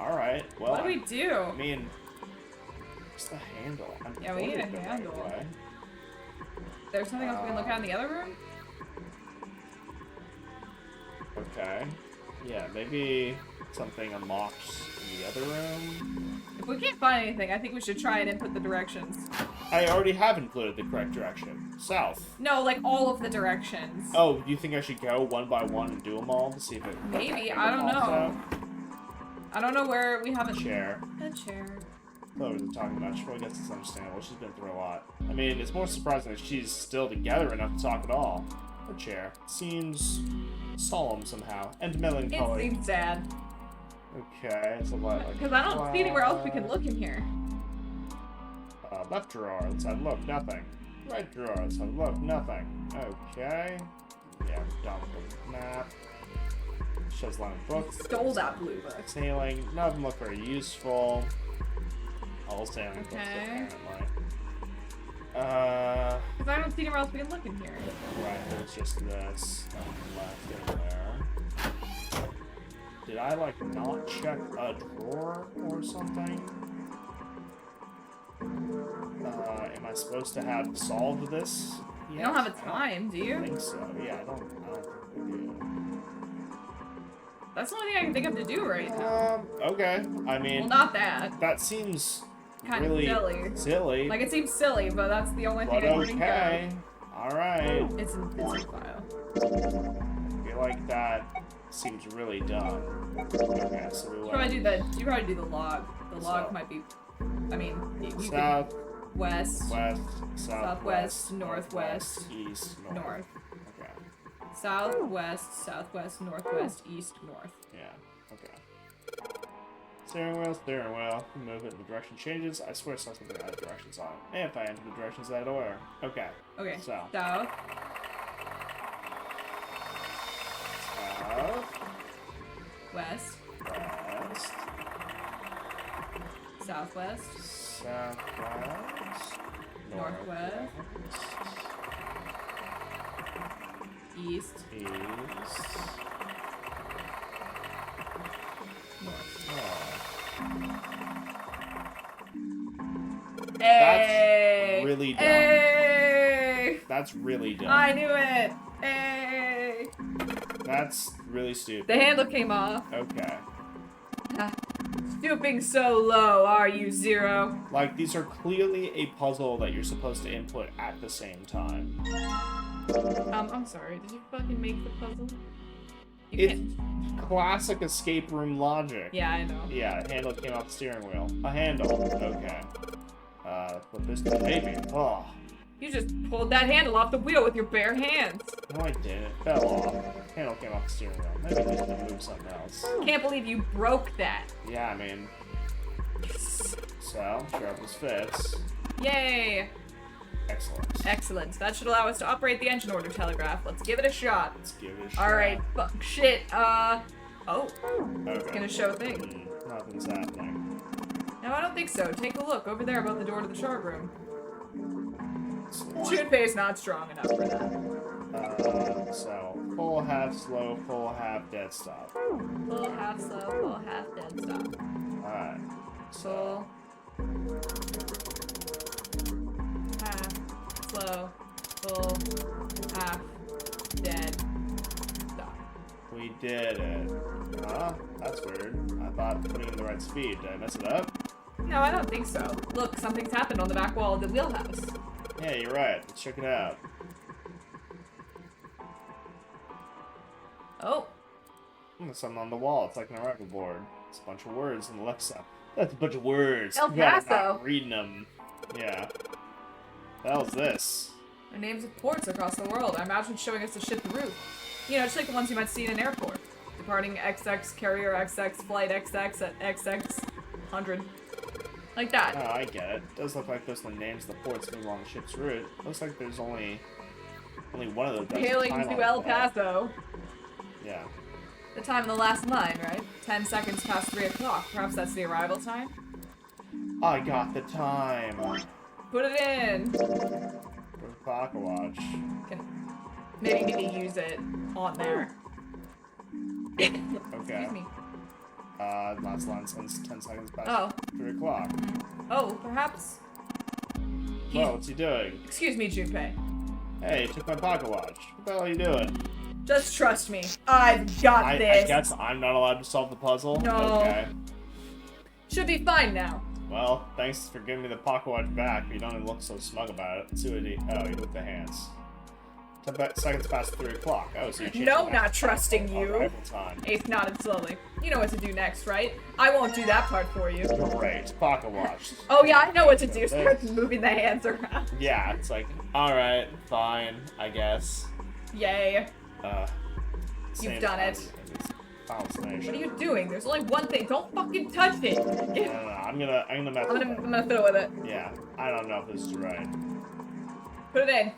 Alright, well... What do we do? I mean... What's the handle? Yeah, we need a handle. Right. There's something else we can look at in the other room? Okay. Yeah, maybe something unlocks in the other room. If we can't find anything, I think we should try and input the directions. I already have included the correct direction. South. No, like all of the directions. Oh, you think I should go one by one and do them all to see if it... Maybe, I don't know. I don't know where we have a chair. A chair. Chloe was talking about. She probably gets this understandable. She's been through a lot. I mean, it's more surprising that she's still together enough to talk at all. Her chair seems solemn somehow and melancholy. It seems sad. Okay, it's a lot. Because I don't see anywhere else we can look in here. Left drawer. Let's have a look. Nothing. Right drawer. Let's have a look. Nothing. Okay. Yeah, done with the map. Shows a line of books. Stole that blue book. Sailing. None of them look very useful. All sailing books, apparently. Because I don't see anywhere else we can look in here. Right, there's just this. Left in there. Did I, like, not check a drawer or something? Am I supposed to have solved this? You don't have a time, do you? I think so. Yeah, I don't think we do. That's the only thing I can think of to do right now. Okay. I mean... Well, not that. That seems... kind really of silly. Like, it seems silly, but that's the only thing I can think of. Okay. Alright. It's in file. I feel like that seems really dumb. Okay, so we You probably do the log. The log might be... I mean, you south, could, west, southwest, northwest, east, north. Okay. Southwest, northwest, east, north. Yeah. Okay. Steering wheel. Move it in the direction changes. I swear I saw something out of directions on it. And if I enter the directions out of order. Okay. Okay. South. West. Southwest. Northwest. East. North. Hey! That's really dumb. Hey! That's really dumb. I knew it! Hey! That's really stupid. The handle came off. Okay. Stooping so low, are you, Zero? Like, these are clearly a puzzle that you're supposed to input at the same time. I'm sorry, did you fucking make the puzzle? It's classic escape room logic. Yeah, I know. Yeah, a handle came off the steering wheel. A handle. Okay. But this baby. Oh. You just pulled that handle off the wheel with your bare hands. No, I didn't. It fell off. Handle came off the steering wheel. Maybe I just need to move something else. Can't believe you broke that. Yeah, I mean. So, sharpness fits. Yay! Excellent. Excellent. That should allow us to operate the engine order telegraph. Let's give it a shot. Let's give it a shot. Alright, fuck shit. Oh. Okay. It's gonna show a thing. Nothing's happening. No, I don't think so. Take a look over there above the door to the chart room. Junpei's not strong enough for that. So, full, half, slow, full, half, dead stop. Full, half, slow, full, half, dead stop. Alright. So, Half. Slow. Full. Half. Dead. Stop. We did it. Huh? That's weird. I thought putting in the right speed. Did I mess it up? No, I don't think so. Look, something's happened on the back wall of the wheelhouse. Yeah, you're right. Let's check it out. Oh. There's something on the wall. It's like an record board. It's a bunch of words on the left side. That's a bunch of words. El You gotta Paso. not reading them. Yeah. The hell's this? The names of ports across the world. I imagine showing us the ship route. You know, just like the ones you might see in an airport. Departing XX, carrier XX, flight XX at XX 100. Like that. Oh, I get it. It does look like those are the names of the ports moving along the ship's route. Looks like there's only one of those. that's Hailing time on to El the wall. Paso. Yeah. The time in the last line, right? 10 seconds past 3 o'clock. Perhaps that's the arrival time? I got the time. Put it in. For the clock watch. Can maybe use it on there. Okay. Excuse me. Last line since 10 seconds past Oh. 3 o'clock. Oh, perhaps. Whoa, what's he doing? Excuse me, Junpei. Hey, you took my pocket watch. What the hell are you doing? Just trust me. I've got this. I guess I'm not allowed to solve the puzzle? No. Okay. Should be fine now. Well, thanks for giving me the pocket watch back, but you don't even look so smug about it. Let's see what he... Oh, he with the hands. 10 seconds past 3 o'clock. Oh, so you No, not trusting you. Arrival time. Ace nodded slowly. You know what to do next, right? I won't do that part for you. Great. Pocket watch. Oh yeah, I know what to do. Start moving the hands around. Yeah, it's like, alright, fine, I guess. Yay. Same done it. Hallucination. What are you doing? There's only one thing. Don't fucking touch it. No, I'm gonna mess with it. I'm gonna fiddle with it. Yeah, I don't know if this is right. Put it in.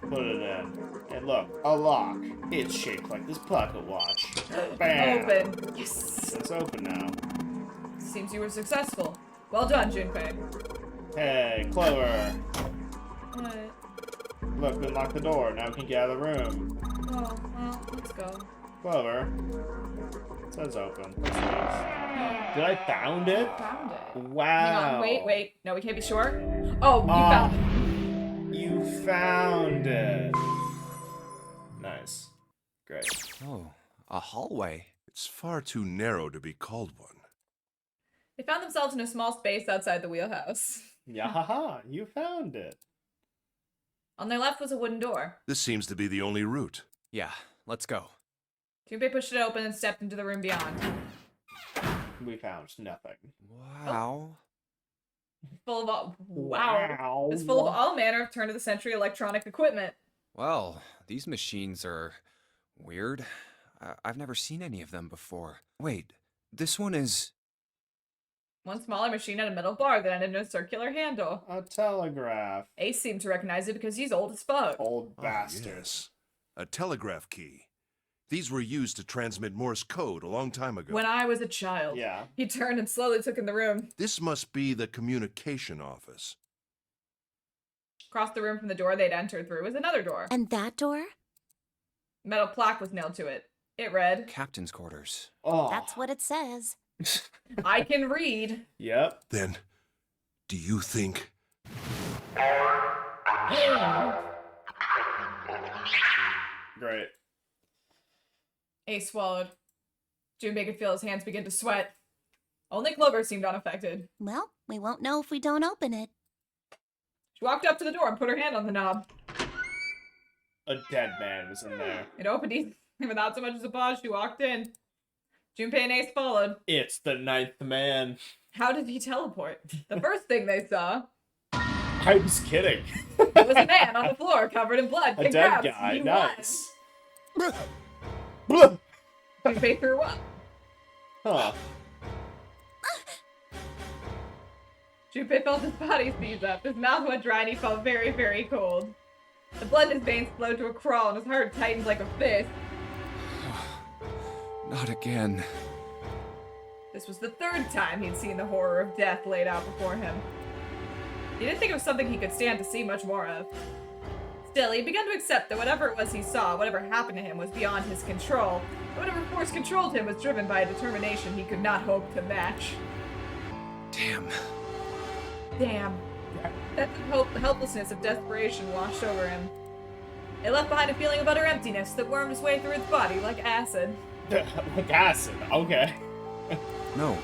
Put it in. And look, a lock. It's shaped like this pocket watch. Bam! Open. Yes. It's open now. Seems you were successful. Well done, Junpei. Hey, Clover. What? Look, we unlocked the door. Now we can get out of the room. Oh, well, let's go. Clover. It says open. Let's leave. Did I found it? Found it. Wow. Hang on, wait. No, we can't be sure. Oh, you found it. You found it. Nice. Great. Oh, a hallway. It's far too narrow to be called one. They found themselves in a small space outside the wheelhouse. Yahaha, you found it. On their left was a wooden door. This seems to be the only route. Yeah, let's go. Junpei pushed it open and stepped into the room beyond. We found nothing. Wow. Full of all... Wow. It's full of all manner of turn-of-the-century electronic equipment. Well, these machines are weird. I've never seen any of them before. Wait, this one is... One smaller machine had a metal bar that ended in a circular handle. A telegraph. Ace seemed to recognize it because he's old as fuck. Old bastard. Yes. A telegraph key. These were used to transmit Morse code a long time ago. When I was a child. Yeah. He turned and slowly took in the room. This must be the communication office. Across the room from the door they'd entered through was another door. And that door? A metal plaque was nailed to it. It read, Captain's quarters. Oh. That's what it says. I can read. Yep. Then, do you think... Great. Ace swallowed. Junpei could feel his hands begin to sweat. Only Clover seemed unaffected. Well, we won't know if we don't open it. She walked up to the door and put her hand on the knob. A dead man was in there. It opened easily. Without so much as a pause, she walked in. Junpei and Ace followed. It's the ninth man. How did he teleport? The first thing they saw... I was kidding. It was a man on the floor covered in blood. A Congrats, dead guy. you Nice. won. Junpei threw up. Huh. Junpei felt his body seize up. His mouth went dry and he felt very, very cold. The blood in his veins flowed to a crawl and his heart tightened like a fist. Not again. This was the third time he'd seen the horror of death laid out before him. He didn't think it was something he could stand to see much more of. Still, he began to accept that whatever it was he saw, whatever happened to him, was beyond his control. And whatever force controlled him was driven by a determination he could not hope to match. Damn. Damn. That helplessness of desperation washed over him. It left behind a feeling of utter emptiness that wormed its way through his body like acid. Like acid, okay. No,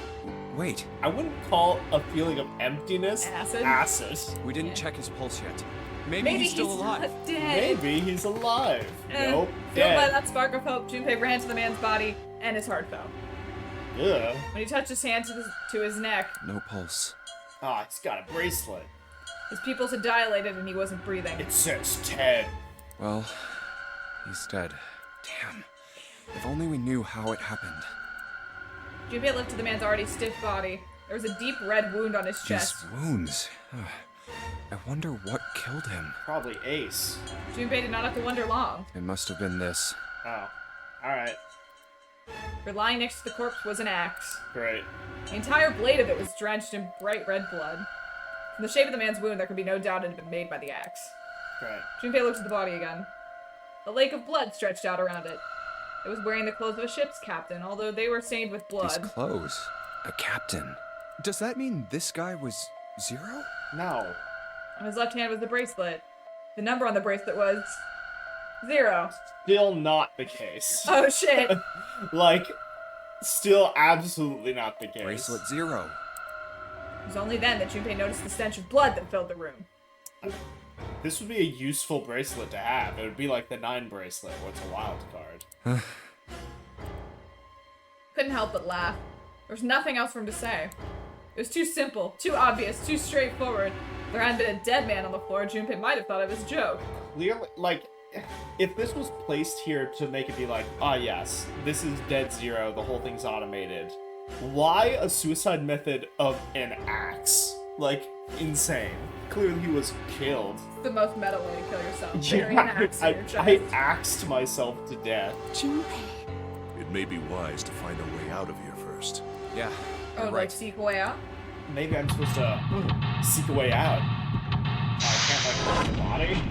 wait. I wouldn't call a feeling of emptiness acid. We didn't check his pulse yet. Maybe Maybe he's still alive. Not dead. Maybe he's alive. Nope, Filled by dead. that spark of hope, Junpei ran to the man's body, and his heart fell. Ugh. When he touched his hand to his neck, No pulse. Ah, he's got a bracelet. his pupils had dilated and he wasn't breathing. It says 10. Well, he's dead. Damn. If only we knew how it happened. Junpei lifted the man's already stiff body. There was a deep red wound on his chest. These wounds. I wonder what killed him. Probably Ace. Junpei did not have to wonder long. It must have been this. Oh, alright. For lying next to the corpse was an axe. Great. The entire blade of it was drenched in bright red blood. From the shape of the man's wound, there could be no doubt it had been made by the axe. Great. Junpei looked at the body again. A lake of blood stretched out around it. It was wearing the clothes of a ship's captain, although they were stained with blood. These clothes. A captain. Does that mean this guy was Zero? No. On his left hand was the bracelet. The number on the bracelet was 0. Still not the case. Oh shit. Like, still absolutely not the case. Bracelet 0. It was only then that Junpei noticed the stench of blood that filled the room. This would be a useful bracelet to have. It would be like the 9 bracelet, where it's a wild card. Couldn't help but laugh. There was nothing else for him to say. It was too simple, too obvious, too straightforward. If there hadn't been a dead man on the floor, Junpei might have thought it was a joke. Clearly, like, if this was placed here to make it be like, ah yes, this is Dead Zero, the whole thing's automated. Why a suicide method of an axe? Like, insane. Clearly he was killed. The most meta way to kill yourself. Burying an axe in your chest. I axed myself to death. Junpei. It may be wise to find a way out of here first. Yeah. Oh, you're like right. seek a way out? Maybe I'm supposed to seek a way out. I can't, like, leave the body.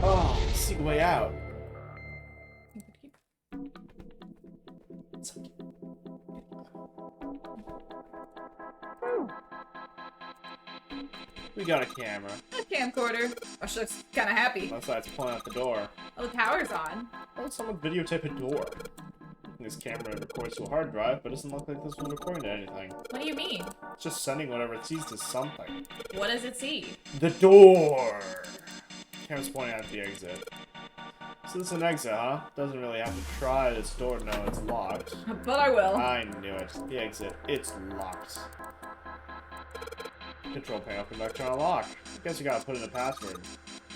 Oh, seek a way out. We got a camera. A camcorder. Oh, she looks kind of happy. Unless that's pulling out the door. Oh, the power's on. Why would someone videotape a door? This camera records to a hard drive, but it doesn't look like this one's recording to anything. What do you mean? It's just sending whatever it sees to something. What does it see? The door! Camera's pointing out the exit. So this is an exit, huh? Doesn't really have to try this door to know it's locked. But I will. I knew it. The exit. It's locked. Control panel conductor unlock. I guess you gotta put in a password.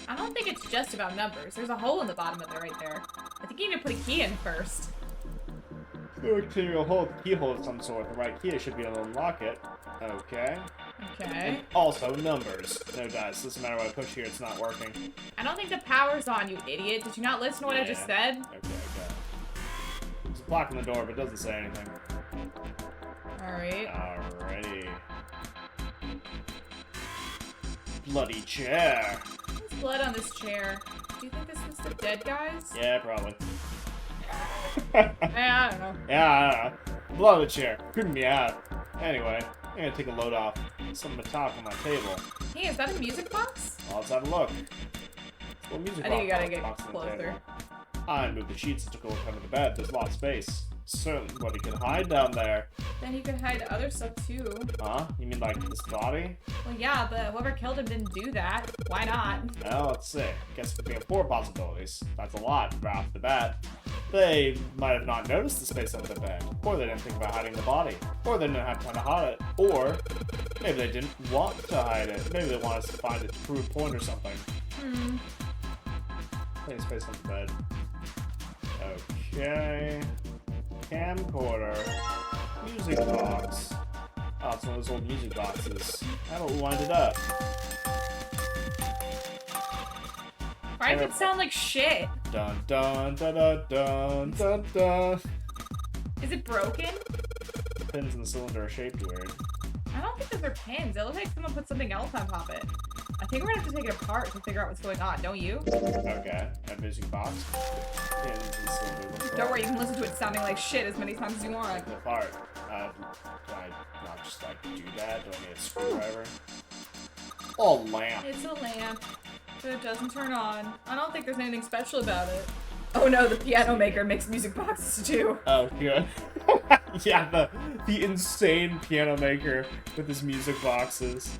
I don't think it's just about numbers. There's a hole in the bottom of it right there. I think you need to put a key in first. The material hole, keyhole of some sort. The right key should be able to unlock it. Okay. Okay. And also numbers. No dice. Doesn't matter what I push here, it's not working. I don't think the power's on, you idiot. Did you not listen to what I just said? Okay. There's a plaque on the door, but it doesn't say anything. Alright. Alrighty. Bloody chair. There's blood on this chair. Do you think this was the dead guys? Yeah, probably. I don't know. Yeah, I don't know. Blood on the chair. Creeping me out. Anyway, I'm gonna take a load off some metallic on my table. Hey, is that a music box? Well, let's have a look. What music I think you gotta box get on the closer. table? I moved the sheets and took a look under the bed. There's a lot of space. Certainly nobody can hide down there. Then you could hide other stuff too. Huh? You mean like this body? Well, yeah, but whoever killed him didn't do that. Why not? Well, let's see. Guess we have 4 possibilities. That's a lot right off the bat. They might have not noticed the space under the bed, or they didn't think about hiding the body, or they didn't have time to hide it, or maybe they didn't want to hide it. Maybe they want us to find it to prove a point or something. Clean space on the bed. Okay. Camcorder. Music box. Oh, it's one of those old music boxes. How about we wind it up? Why does it sound like shit? Dun dun dun dun dun dun dun. Is it broken? The pins in the cylinder are shaped weird. I don't think those are pins. It looks like someone put something else on top of it. I think we're gonna have to take it apart to figure out what's going on, don't you? Okay. A music box. Pins in the cylinder. Don't worry, you can listen to it sounding like shit as many times as you want. Take it apart. Can I not just, like, do that? Do I need a screwdriver? Oh, lamp. It's a lamp, but it doesn't turn on. I don't think there's anything special about it. Oh no, the piano maker makes music boxes too. Oh, good. Yeah, the insane piano maker with his music boxes.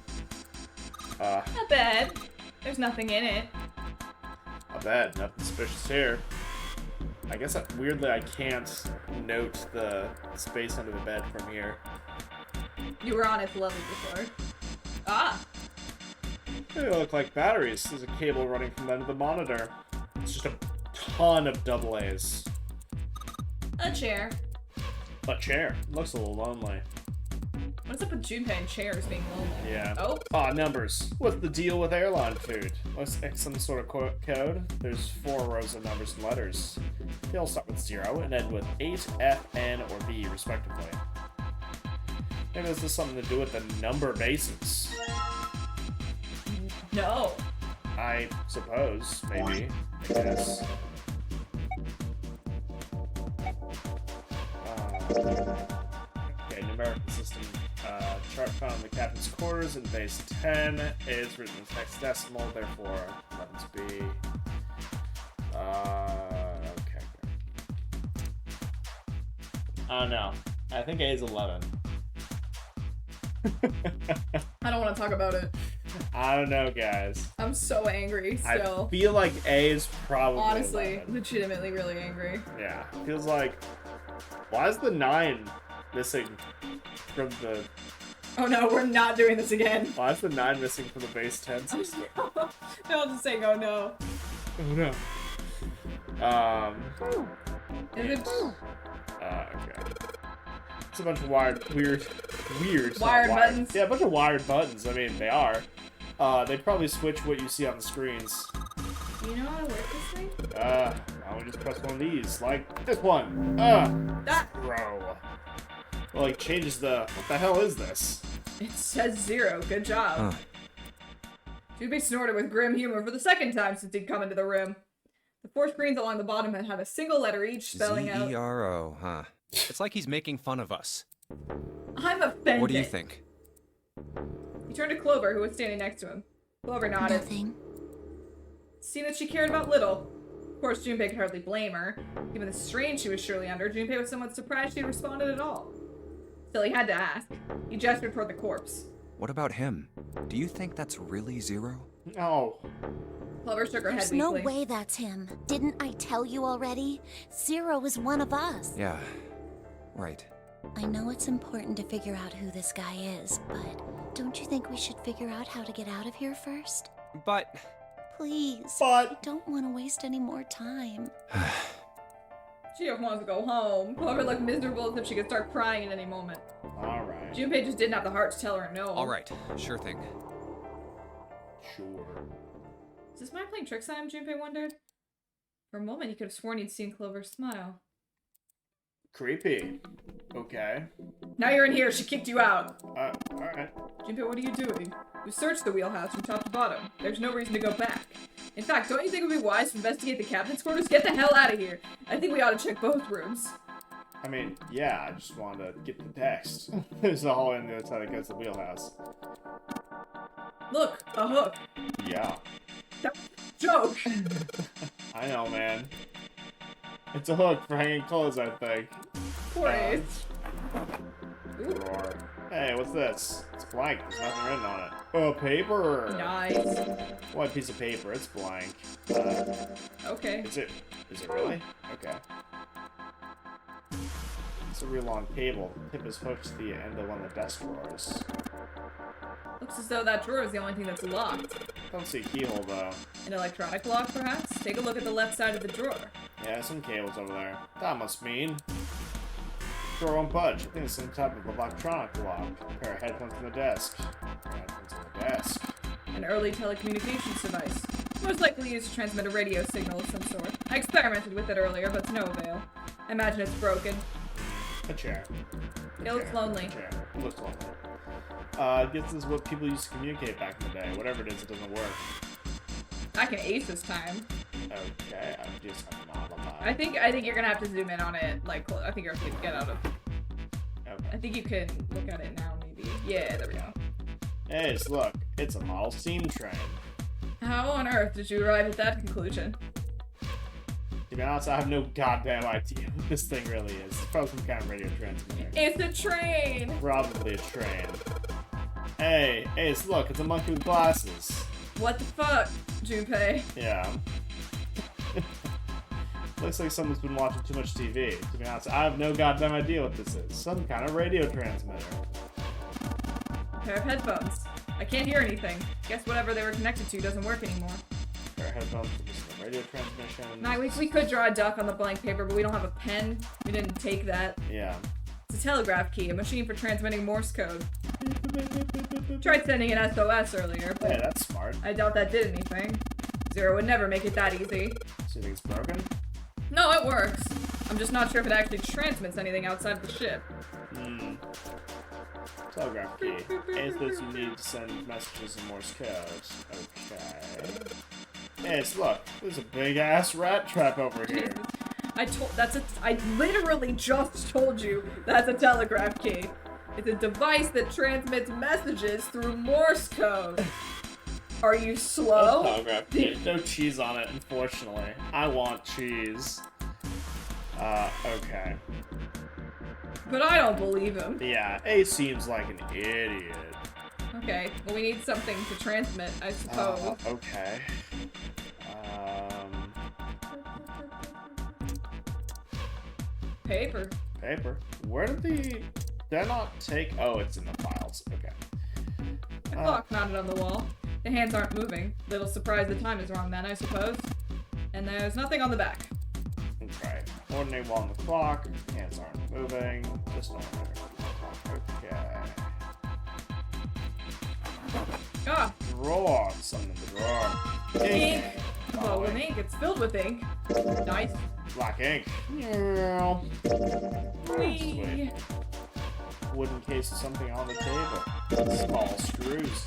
Not bad. There's nothing in it. Not bad. Nothing suspicious here. I guess weirdly I can't note the space under the bed from here. You were on its level before. Ah! They look like batteries. There's a cable running from them to the monitor. It's just a ton of AA's. A chair. A chair. Looks a little lonely. What's up with Junpei and chairs being lonely? Yeah. Oh. Ah, numbers. What's the deal with airline food? Looks like some sort of code. There's 4 rows of numbers and letters. They all start with 0 and end with H, F, N, or B, respectively. Maybe this has something to do with the number bases. No. I suppose, maybe. I guess. Okay, numerical system. Chart found in the captain's quarters in base 10 is written in hexadecimal, therefore letters B. Okay. I don't know. I think A is 11. I don't want to talk about it. I don't know, guys. I'm so angry still. I feel like A is probably honestly, 11. legitimately really angry. Yeah, feels like. Why is the 9 missing from the? Oh no, we're not doing this again. Why is the 9 missing from the base 10 system? No, I'm just saying, oh no. Oh no. Is it? Okay. It's a bunch of weird. Wired buttons. Yeah, a bunch of wired buttons. I mean, they are. They'd probably switch what you see on the screens. Do you know how to work this thing? Why don't we just press one of these, like this one. Bro. Well, it changes the. What the hell is this? It says 0. Good job. Junpei snorted with grim humor for the second time since he'd come into the room. The 4 screens along the bottom had a single letter each, spelling out Z-E-R-O, huh? It's like he's making fun of us. I'm offended. What do you think? He turned to Clover, who was standing next to him. Clover nodded. Nothing. Seemed that she cared about little. Of course, Junpei could hardly blame her. Given the strain she was surely under, Junpei was somewhat surprised she had responded at all. Still, he had to ask. He gestured toward the corpse. What about him? Do you think that's really 0? No. Clover shook her There's head no weakly. way that's him. Didn't I tell you already? 0 is one of us. Yeah. Right. I know it's important to figure out who this guy is, but don't you think we should figure out how to get out of here first? But... Please. But... I don't want to waste any more time. She just wants to go home. Clover looked miserable as if she could start crying at any moment. Alright. Junpei just didn't have the heart to tell her no. Alright, sure thing. Sure. Is this mind playing tricks on him, Junpei wondered? For a moment, he could have sworn he'd seen Clover smile. Creepy. Okay. Now you're in here, she kicked you out. Alright. Junpei, what are you doing? You searched the wheelhouse from top to bottom. There's no reason to go back. In fact, don't you think it would be wise to investigate the captain's quarters? Get the hell out of here! I think we ought to check both rooms. I mean, yeah, I just wanted to get the text. There's a hallway on the other side that goes to the wheelhouse. Look, a hook. Yeah. Joke! I know, man. It's a hook for hanging clothes, I think. Poor Ace. Roar. Hey, what's this? It's blank. There's nothing written on it. Oh, paper! Nice. What piece of paper? It's blank. Okay. Is it really? Okay. It's a real long cable. The tip is hooked to the end of one of the desk drawers. Looks as though that drawer is the only thing that's locked. Don't see a keyhole, though. An electronic lock, perhaps? Take a look at the left side of the drawer. Yeah, some cables over there. That must mean... Drawer won't budge. I think it's some type of electronic lock. A pair of headphones on the desk. Headphones on the desk. An early telecommunications device. Most likely used to transmit a radio signal of some sort. I experimented with it earlier, but to no avail. I imagine it's broken. A chair. It looks lonely. A chair. It looks lonely. I guess this is what people used to communicate back in the day. Whatever it is, it doesn't work. I can ace this time. Okay, I'm just not alive. I think you're gonna have to zoom in on it. Like, I think you're gonna have to get out of. Okay. I think you can look at it now, maybe. Yeah, there we go. Ace, look, it's a model steam train. How on earth did you arrive at that conclusion? To be honest, I have no goddamn idea what this thing really is. It's probably some kind of radio transmitter. It's a train! Probably a train. Hey, Ace, look, it's a monkey with glasses. What the fuck, Junpei? Yeah. Looks like someone's been watching too much TV. To be honest, I have no goddamn idea what this is. Some kind of radio transmitter. A pair of headphones. I can't hear anything. Guess whatever they were connected to doesn't work anymore. Pair of headphones for just the radio transmission. Nah, we could draw a duck on the blank paper, but we don't have a pen. We didn't take that. Yeah. It's a telegraph key, a machine for transmitting Morse code. Tried sending an SOS earlier, but Yeah, that's smart. I doubt that did anything. Zero would never make it that easy. So you think it's broken? No, it works. I'm just not sure if it actually transmits anything outside of the ship. Telegraph key. Ace this you need to send messages in Morse code. Okay. Ace, look, there's a big ass rat trap over here. I literally just told you that's a telegraph key. It's a device that transmits messages through Morse code. Are you slow? Telegraph key. No cheese on it, unfortunately. I want cheese. Okay. But I don't believe him. Yeah, Ace seems like an idiot. Okay, well we need something to transmit, I suppose. Okay. Paper. Paper. Where did they're not take... Oh, it's in the files. Okay. A clock mounted on the wall. The hands aren't moving. Little surprised the time is wrong then, I suppose. And there's nothing on the back. Okay. Ordinary wall on the clock. Hands aren't moving. Just ordinary clock. Okay. Ah! Drawer. Something in the drawer. Ink! Well, with ink, it's filled with ink. Nice. Black ink. Yeah. Whee! Wooden case of something on the table. Small screws.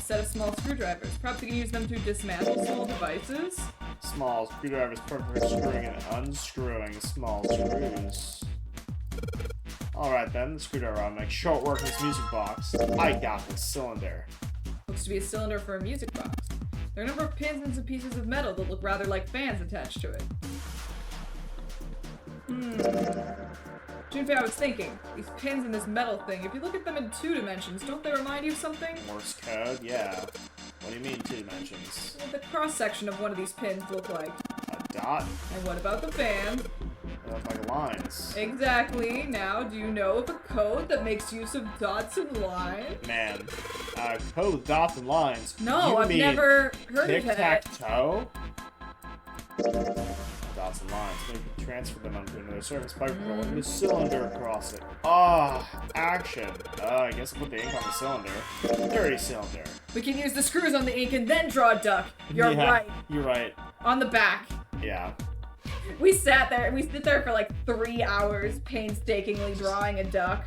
Set of small screwdrivers. Perhaps you can use them to dismantle small devices. Small screwdrivers perfect for screwing and unscrewing small screws. Alright then, the screwdriver on make short work in this music box. I got the cylinder. Looks to be a cylinder for a music box. There are a number of pins and some pieces of metal that look rather like fans attached to it. Junpei, I was thinking, these pins in this metal thing, if you look at them in 2 dimensions, don't they remind you of something? Morse code? Yeah. What do you mean 2 dimensions? What the cross-section of one of these pins look like? A dot? And what about the fans? They look like lines. Exactly. Now, do you know of a code that makes use of dots and lines? Man, code with dots and lines. No, You I've mean never heard of it. tic-tac-toe? Dots and lines. Maybe transfer them onto another surface by rolling the cylinder across it. Action. I guess I'll put the ink on the cylinder. Dirty cylinder. We can use the screws on the ink and then draw a duck. You're Yeah, right. You're right. On the back. Yeah. We sit there for like 3 hours painstakingly drawing a duck.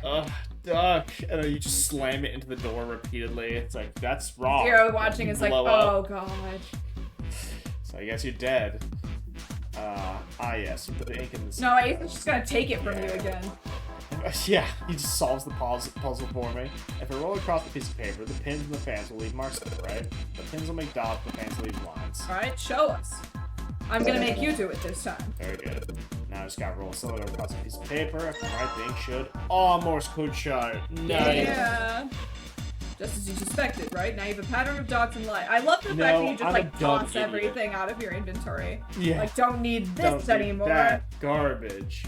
Duck. And then you just slam it into the door repeatedly. It's like, that's wrong. Zero watching is like, Blow oh up. god. So I guess you're dead. Yes. You put the ink in the... No, Ace just gonna take it from you again. Yeah, he just solves the puzzle for me. If I roll across the piece of paper, the pins and the fans will leave marks there, right? The pins will make dots, the fans will leave lines. Alright, show us. I'm gonna make you do it this time. Very good. Now I just gotta roll a cylinder across a piece of paper. If I'm right, the ink should... Oh, Morse code shot. Nice. Yeah. Just as you suspected, right? Now you have a pattern of dots and lines. I love the fact that you just I'm like a dumb toss idiot. everything out of your inventory. Yeah. Like, don't need this Don't do anymore. that garbage.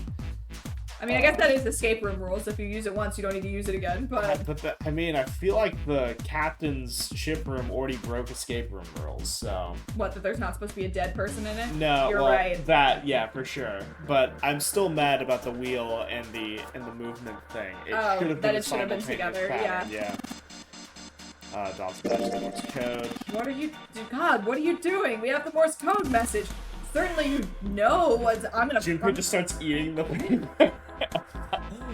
I mean, I guess that is escape room rules. If you use it once, you don't need to use it again. But I mean, I feel like the captain's ship room already broke escape room rules, so... what, that there's not supposed to be a dead person in it? No, You're well, right. that, yeah, for sure. But I'm still mad about the wheel and the movement thing. It should have been it should have been together, yeah. Dots and Morse code. What are you... God, what are you doing? We have the Morse code message. Certainly you know what... I'm gonna... Junpei just starts eating the paper.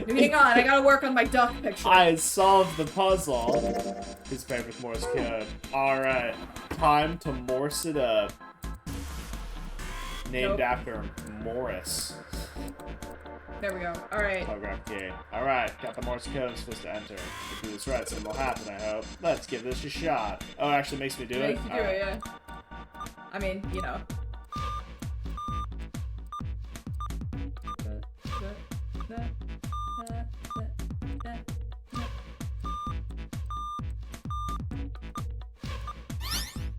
Hang on, I gotta work on my duck picture. I solved the puzzle. His favorite Morse code. Alright, time to Morse it up. Named Nope. after Morris. There we go. Alright. Telegraph key. Alright, got the Morse code I'm supposed to enter. If we do this right, something will happen, I hope. Let's give this a shot. Oh, it actually makes me do it? Makes you do it, yeah. I mean, you know.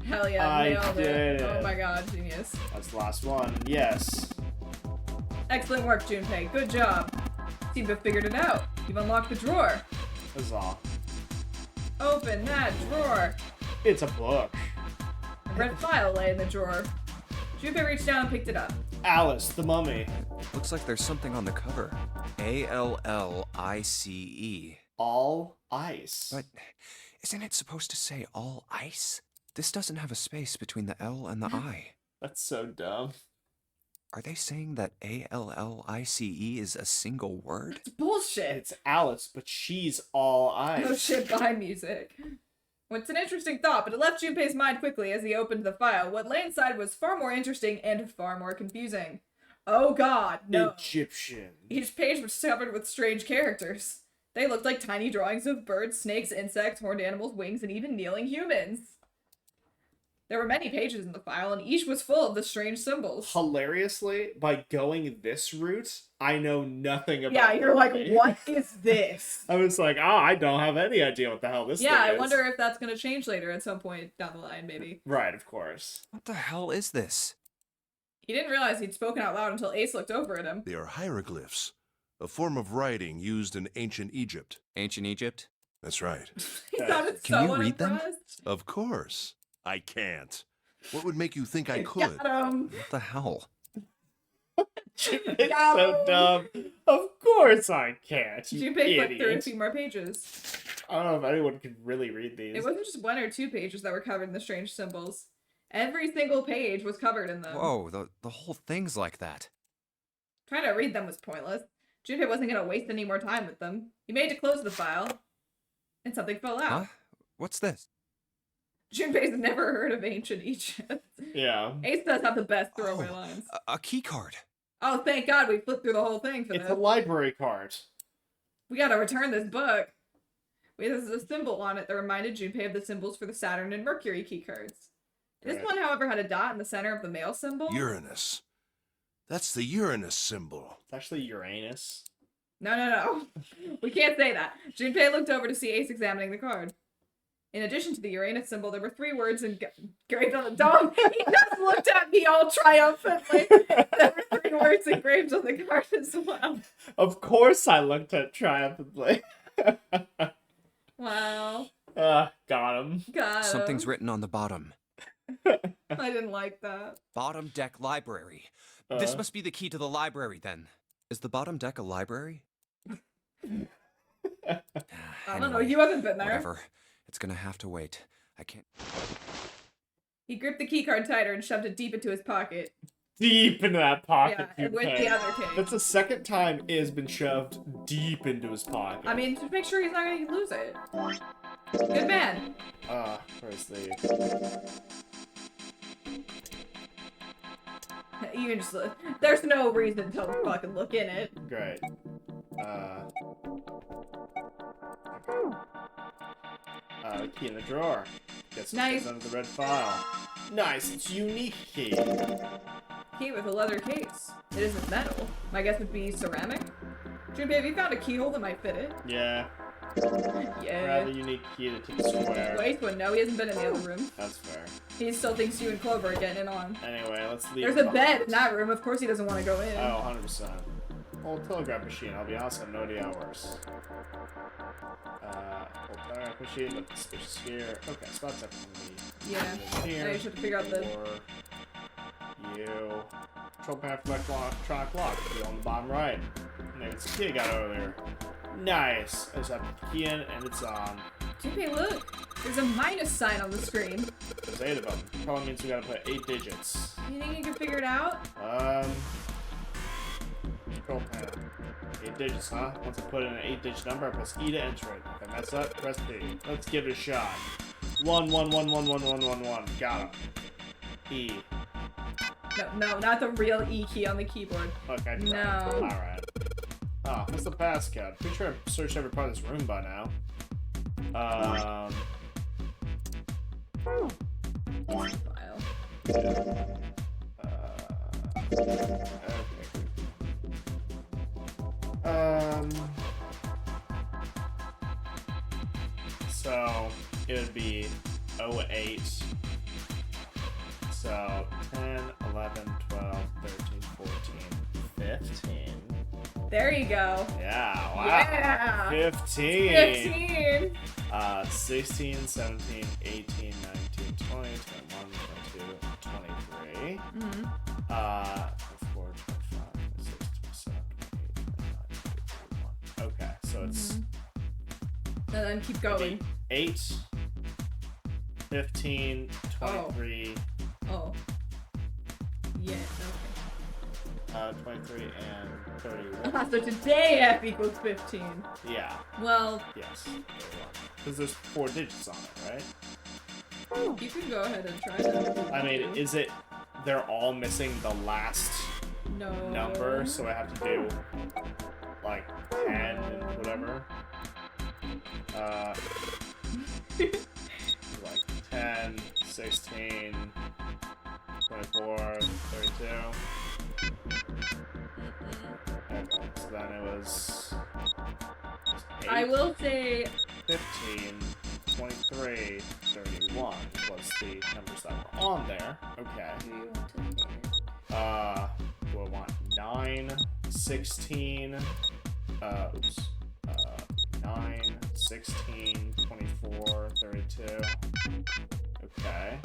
Hell yeah, I nailed did it. it. Oh my god, genius. That's the last one. Yes. Excellent work, Junpei. Good job. Seem to have figured it out. You've unlocked the drawer. Huzzah. Open that drawer. It's a book. A red file lay in the drawer. Junpei reached down and picked it up. Alice, the mummy. Looks like there's something on the cover. ALLICE. All ice. But isn't it supposed to say all ice? This doesn't have a space between the L and the I. That's so dumb. Are they saying that ALLICE is a single word? It's bullshit. It's Alice, but she's all ice. No shit behind music. Well, it's an interesting thought, but it left Junpei's mind quickly as he opened the file. What lay inside was far more interesting and far more confusing. Oh god, no. Egyptian. Each page was covered with strange characters. They looked like tiny drawings of birds, snakes, insects, horned animals, wings, and even kneeling humans. There were many pages in the file, and each was full of the strange symbols. Hilariously, by going this route, I know nothing about Yeah, you're like, it. what is this? I was like, I don't have any idea what the hell this thing is. Yeah, I wonder if that's gonna change later at some point down the line, maybe. Right, of course. What the hell is this? He didn't realize he'd spoken out loud until Ace looked over at him. They are hieroglyphs, a form of writing used in ancient Egypt. Ancient Egypt? That's right. He sounded Can so you read them? unimpressed. Of course. I can't. What would make you think I could? Got him. What the hell? It's so dumb. Of course I can't, you Junpei flipped through a idiot. few more pages. I don't know if anyone could really read these. It wasn't just one or two pages that were covered in the strange symbols. Every single page was covered in them. Whoa, the whole thing's like that. Trying to read them was pointless. Junpei wasn't going to waste any more time with them. He made to close the file, and something fell out. Huh? What's this? Junpei's never heard of ancient Egypt. Yeah. Ace does have the best throwaway Oh, lines. a key card. Oh, thank God we flipped through the whole thing for It's this. a library card. We gotta return this book. There's a symbol on it that reminded Junpei of the symbols for the Saturn and Mercury key cards. This Right. one, however, had a dot in the center of the male symbol. Uranus. That's the Uranus symbol. It's actually Uranus. No. We can't say that. Junpei looked over to see Ace examining the card. In addition to the Uranus symbol, there were 3 words engraved on the dog. He just looked at me all triumphantly. There were 3 words engraved on the card as well. Of course I looked at triumphantly. Wow. Got him. Got him. Something's written on the bottom. I didn't like that. Bottom deck library. This must be the key to the library, then. Is the bottom deck a library? I don't know, you haven't been there. Whatever. It's gonna have to wait. I can't... He gripped the keycard tighter and shoved it deep into his pocket. Deep into that pocket. Yeah, you with pay. the other case. That's the second time it has been shoved deep into his pocket. I mean, to make sure he's not gonna lose it. Good man. Where's the... You can just there's no reason to fucking look in it. Great. Key in the drawer. Get some Nice. things under the red file. Nice, it's unique key. Key with a leather case. It isn't metal. My guess would be ceramic. Junpei, have you found a keyhole that might fit it? Yeah, Yeah. rather unique key to keep square. Wait, but no, he hasn't been in the other room. That's fair. He still thinks you and Clover are getting it on. Anyway, let's leave. There's a bed in that room. Of course he doesn't want to go in. Oh, 100%. Old telegraph machine. I'll be honest, I have no idea how it works. Old telegraph machine with suspicious here. Okay, so that's everything we Yeah. here. Now you should figure out the... Or you. Control panel for electronic lock. Key on the bottom right. Maybe it's a key I got earlier. Nice. I just have to put the key in and it's on. Junpei, look. There's a minus sign on the screen. There's 8 of them. Probably means we gotta put 8 digits. You think you can figure it out? Control panel. 8 digits, huh? Once I put in an 8-digit number, I press E to enter it. If I mess up, press P. Let's give it a shot. 1 1 1 1 1 1 1 1. Got him. E. No, not the real E key on the keyboard. Okay. No. Alright. Oh, what's the passcode? Pretty sure I've searched every part of this room by now. File. Okay. So it would be 08. So 10, 11, 12, 13, 14, 15. There you go. Yeah, wow. Yeah. 15. 15. 16, 17, 18, 19, 20, 21, 22, 23. Mm-hmm. 24, 25, 26, 27, 28, 29, 30, 31. Okay, so it's... And then keep going. 8, 15, 23... Oh. Yeah, okay. 23 and 31. So today F equals 15. Yeah. Well, Yes. Because there's 4 digits on it, right? you can go ahead and try that. I mean, is it... They're all missing the last number, so I have to do, like, 10 and whatever. Like 10, 16, 24, 32. Okay, so then it was 8, I will say 15, 23, 31 was the numbers that were on there. Okay. Do I want 9, 16, 9, 16, 24, 32. Okay.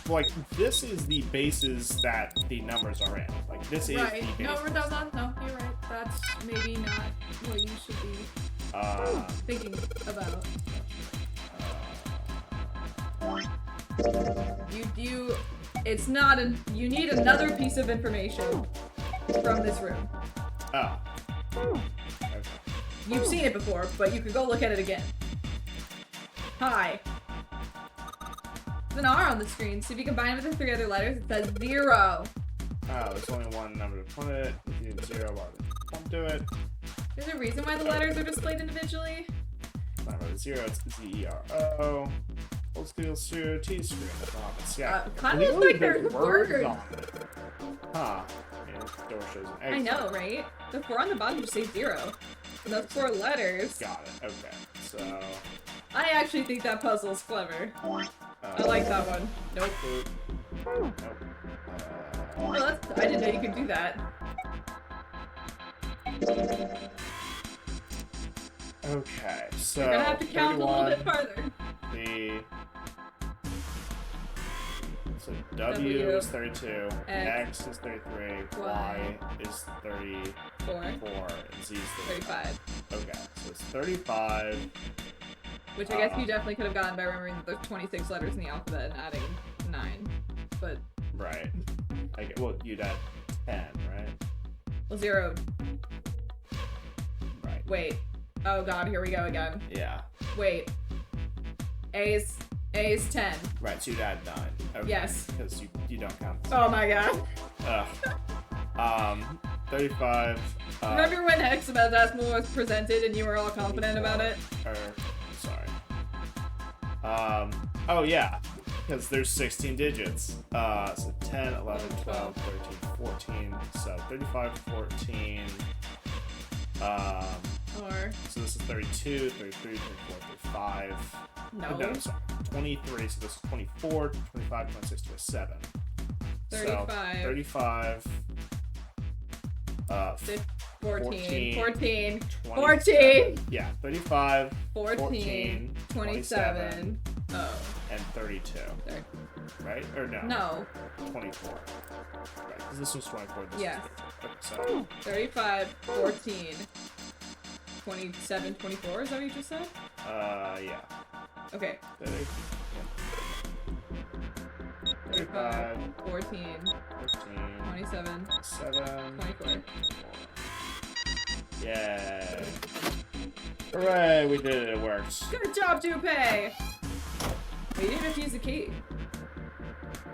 Like, this is the bases that the numbers are in. Like, this is right. the No, bases. no, you're right. That's maybe not what you should be thinking about. It's not you need another piece of information from this room. Oh. Okay. You've seen it before, but you could go look at it again. Hi. There's an R on the screen, so if you combine it with the 3 other letters, it says 0. Oh, there's only one number to put it. If you need 0, well, don't do it. There's a reason why the letters are displayed individually. Not really 0, it's Z-E-R-O. Old school 0 T screen. That's yeah. Kind of like there's words on it. Huh. Yeah, door shows an X. I know, right? The 4 on the bottom just say 0. And those 4 letters. Got it. Okay. So. I actually think that puzzle's clever. I like that one. Nope. Nope. Oh, I didn't know you could do that. Okay, so You're gonna have to count a little bit 31, farther. So W is 32, X X is 33, Y is 34, and Z is 35. Okay, so it's 35. Which I guess you definitely could have gotten by remembering that there's 26 letters in the alphabet and adding 9. But. Right. Well, you'd add 10, right? Well, 0. Right. Wait. Oh god, here we go again. Yeah. Wait. A is 10. Right, so you'd add 9. Okay. Yes. Because you don't count. Oh my god. 35. Remember when hexadecimal was presented and you were all confident about it? Sorry. Oh yeah. Because there's 16 digits. So 10, 11, 12, 13, 14. So 35, 14. So this is 32, 33, 34, 35. No, sorry. 23, so this is 24, 25, 26, 27. 35. So 35. 14. 14. Yeah, 35. 14. 27. Oh. And 32. Right? Or no? No. 24. Right, because this was 24. This yeah. Was okay, so. 35, 14. 27, 24, is that what you just said? Yeah. Okay. 30, yeah. 35, 14, 27, 24. Yay. Hooray, we did it, it works. Good job, Junpei! But you didn't have to use the key.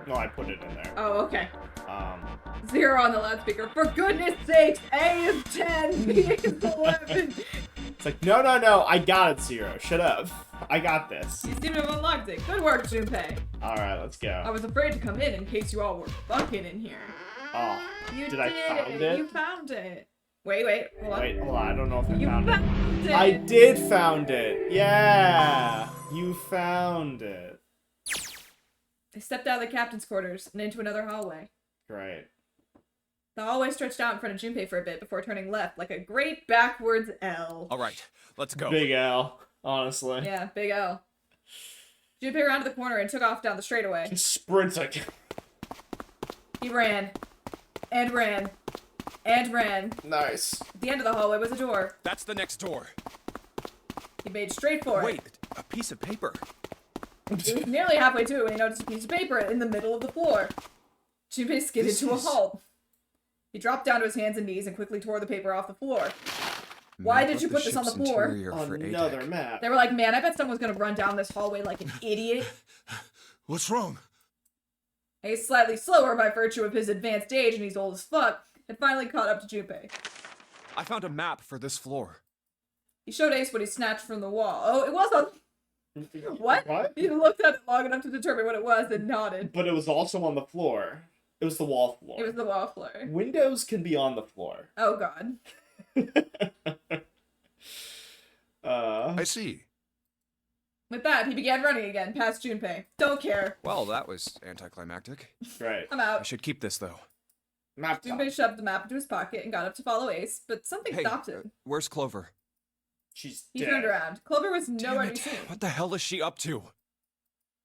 No, I put it in there. Oh, okay. 0 0 on the loudspeaker. For goodness sakes, A is 10, B is 11. It's like, no, I got it, 0. Shut up. I got this. You seem to have unlocked it. Good work, Junpei. Alright, let's go. I was afraid to come in case you all were fucking in here. Oh, Did I found it? You found it. Wait, hold on. Wait, hold on, I don't know if I You found found it. I did found it. Yeah, you found it. They stepped out of the captain's quarters and into another hallway. Great. The hallway stretched out in front of Junpei for a bit before turning left like a great backwards L. All right, let's go. Big L, honestly. Yeah, big L. Junpei rounded the corner and took off down the straightaway. Sprinting. He ran. And ran. And ran. Nice. At the end of the hallway was a door. That's the next door. He made straight for Wait, it. a piece of paper. He was nearly halfway to it when he noticed a piece of paper in the middle of the floor. Junpei skidded to a halt. He dropped down to his hands and knees and quickly tore the paper off the floor. Why Map did of you the put this on the ship's floor? interior for Another ATEC. map. They were like, man, I bet someone's gonna run down this hallway like an idiot. What's wrong? Ace, slightly slower by virtue of his advanced age and he's old as fuck, had finally caught up to Junpei. I found a map for this floor. He showed Ace what he snatched from the wall. Oh, it was on... What? What? He looked at it long enough to determine what it was and nodded. But it was also on the floor. It was the wall floor. It was the wall floor. Windows can be on the floor. Oh, God. I see. With that, he began running again, past Junpei. Don't care. Well, that was anticlimactic. Right. I'm I out. should keep this, though. Map top. Junpei shoved the map into his pocket and got up to follow Ace, but something Hey, stopped him. where's Clover? She's He dead. turned around. Clover was nowhere Damn to be it. seen. What the hell is she up to?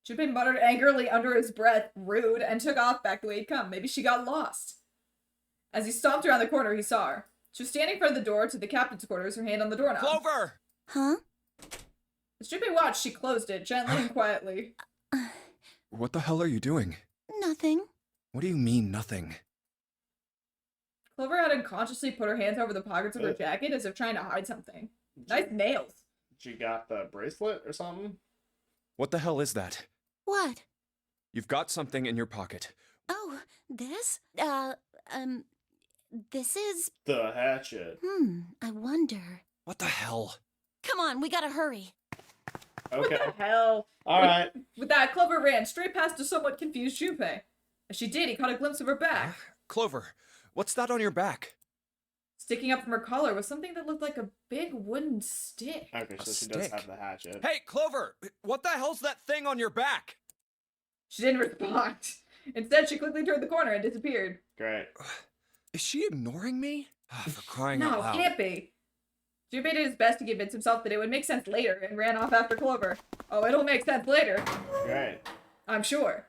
Junpei muttered angrily under his breath, rude, and took off back the way he'd come. Maybe she got lost. As he stomped around the corner, he saw her. She was standing in front of the door to the captain's quarters, her hand on the doorknob. Clover! Huh? As Junpei watched, she closed it, gently and quietly. What the hell are you doing? Nothing. What do you mean, nothing? Clover had unconsciously put her hands over the pockets of her jacket as if trying to hide something. Nice nails. She got the bracelet or something? What the hell is that? What? You've got something in your pocket. Oh, this? This is... The hatchet. I wonder. What the hell? Come on, we gotta hurry. Okay. What the hell? Alright. With that, Clover ran straight past a somewhat confused Junpei. As she did, he caught a glimpse of her back. Clover, what's that on your back? Sticking up from her collar was something that looked like a big wooden stick. Okay, so A she does stick. have the hatchet. Hey, Clover! What the hell's that thing on your back? She didn't respond. Instead, she quickly turned the corner and disappeared. Great. Is she ignoring me? For crying No, out loud. can't be. Junpei did his best to convince himself that it would make sense later and ran off after Clover. Oh, it'll make sense later. Great. I'm sure.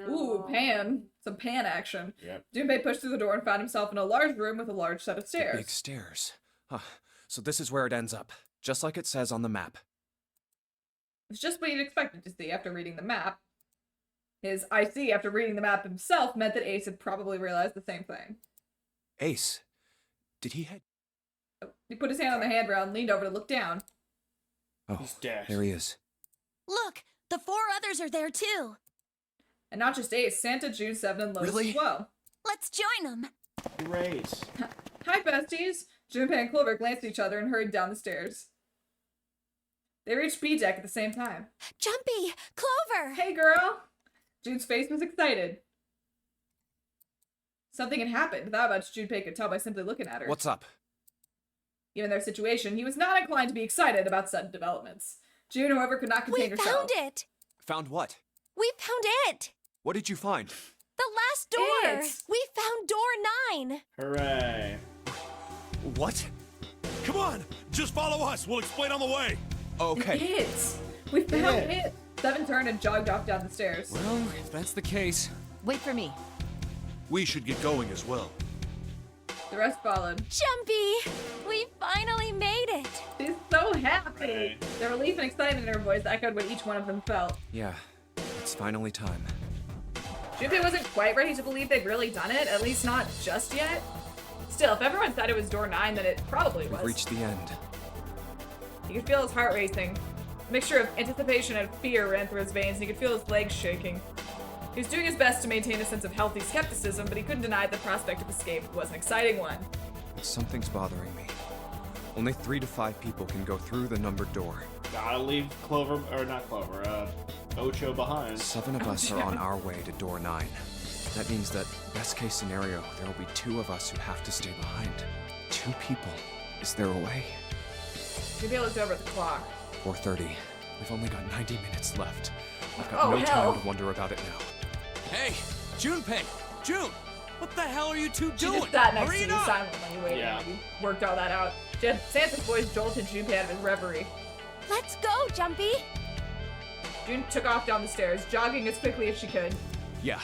Ooh, pan. Some pan action. Yep. Junpei pushed through the door and found himself in a large room with a large set of The stairs. big stairs. Huh. So this is where it ends up. Just like it says on the map. It's just what you'd expected to see after reading the map. His I see after reading the map himself meant that Ace had probably realized the same thing. Ace. Did he head? He put his hand on the handrail and leaned over to look down. Oh, He's dead. there he is. Look, the 4 others are there too. And not just Ace, Santa, Jude, Seven, and Lotus Really? as well. Let's join them. Great. Hi, besties! Junpei and Clover glanced at each other and hurried down the stairs. They reached B deck at the same time. Jumpy! Clover! Hey, girl! Jude's face was excited. Something had happened, that much Junpei could tell by simply looking at her. What's up? Given their situation, he was not inclined to be excited about sudden developments. June, however, could not contain We herself. found it! Found what? We found it! What did you find? The last door! It. We found door 9! Hooray. What? Come on, just follow us. We'll explain on the way. Okay. It! We found It. it! Seven turned and jogged off down the stairs. Well, if that's the case. Wait for me. We should get going as well. The rest followed. Jumpy! We finally made it! She's so happy! Right. The relief and excitement in her voice echoed what each one of them felt. Yeah, it's finally time. Junpei wasn't quite ready to believe they'd really done it, at least not just yet. Still, if everyone said it was door 9, then it probably We've was. reached the end. He could feel his heart racing. A mixture of anticipation and fear ran through his veins, and he could feel his legs shaking. He was doing his best to maintain a sense of healthy skepticism, but he couldn't deny the prospect of escape was an exciting one. Something's bothering me. Only 3 to 5 people can go through the numbered door. Gotta leave Clover, or not Clover, Ocho behind. 7 of us are on our way to door 9. That means that, best case scenario, there will be 2 of us who have to stay behind. 2 people. Is there a way? Junpei looked over at the clock. 4:30. We've only got 90 minutes left. I've got Oh, no hell. time to wonder about it now. Hey, Junpei! June! What the hell are you two She doing? just sat next Hurry to it you up! silently, waiting. Yeah. We worked all that out. Santa's voice jolted Junpei out of his reverie. Let's go, Jumpy! June took off down the stairs, jogging as quickly as she could. Yeah.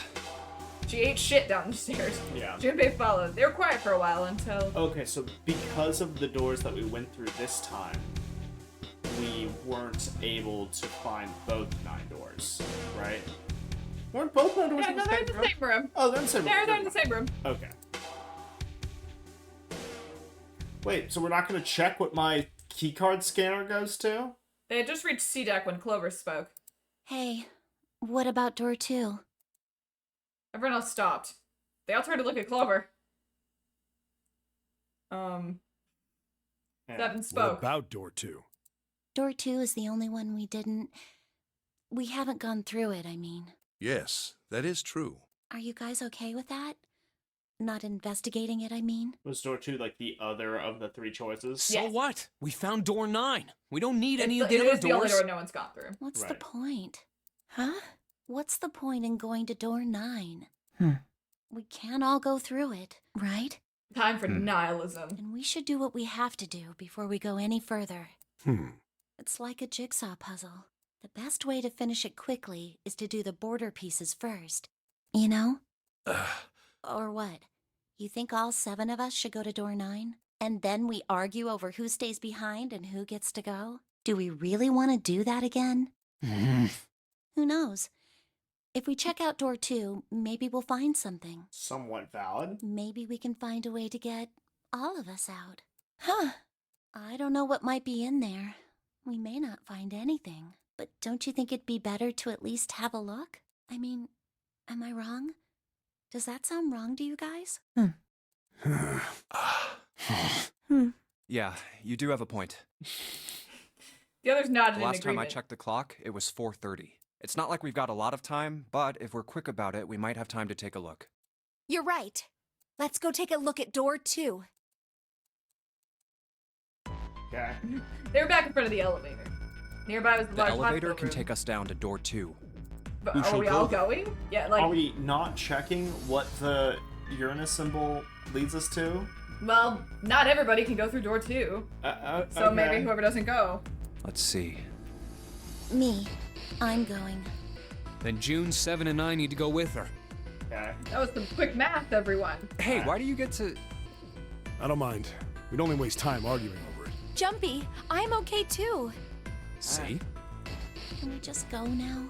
She ate shit down the stairs. Yeah. Junpei followed. They were quiet for a while until... Okay, so because of the doors that we went through this time, we weren't able to find both 9 doors, right? Weren't both 9 doors Yeah, in no, the they're same in the room? same room. Oh, they're in the same room. They're in the same room. Okay. Wait, so we're not going to check what my keycard scanner goes to? They had just reached C deck when Clover spoke. Hey, what about door 2? Everyone else stopped. They all turned to look at Clover. Seven What spoke. about door 2? Door 2 is the only one we haven't gone through it, I mean. Yes, that is true. Are you guys okay with that? Not investigating it, I mean? Was door 2 like the other of the 3 choices? So Yes. what? We found door 9. We don't need any of It the is other the only doors. door no one's gone through. What's the Right. point? Huh? What's the point in going to door 9? Hmm. We can't all go through it, right? Time for nihilism. And we should do what we have to do before we go any further. It's like a jigsaw puzzle. The best way to finish it quickly is to do the border pieces first. You know? Or what? You think all 7 of us should go to door 9? And then we argue over who stays behind and who gets to go? Do we really want to do that again? Who knows? If we check out door 2, maybe we'll find something. Somewhat valid. Maybe we can find a way to get all of us out. Huh. I don't know what might be in there. We may not find anything. But don't you think it'd be better to at least have a look? I mean, am I wrong? Does that sound wrong to you guys? Yeah, you do have a point. The others nodded The in last time I agreement. checked the clock, it was 4:30. It's not like we've got a lot of time, but if we're quick about it, we might have time to take a look. You're right. Let's go take a look at door 2. Okay. They were back in front of the elevator. Nearby was the The large elevator hospital can room. take us down to door 2. But Who are shall we go all then? going? Yeah, like, Are we not checking what the Uranus symbol leads us to? well, not everybody can go through door 2. So okay. maybe whoever doesn't go. Let's see. Me. I'm going. Then June, 7, and I need to go with her. Okay. That was some quick math, everyone. Hey, why do you get to... I don't mind. We'd only waste time arguing over it. Jumpy, I'm okay too. See? Can we just go now?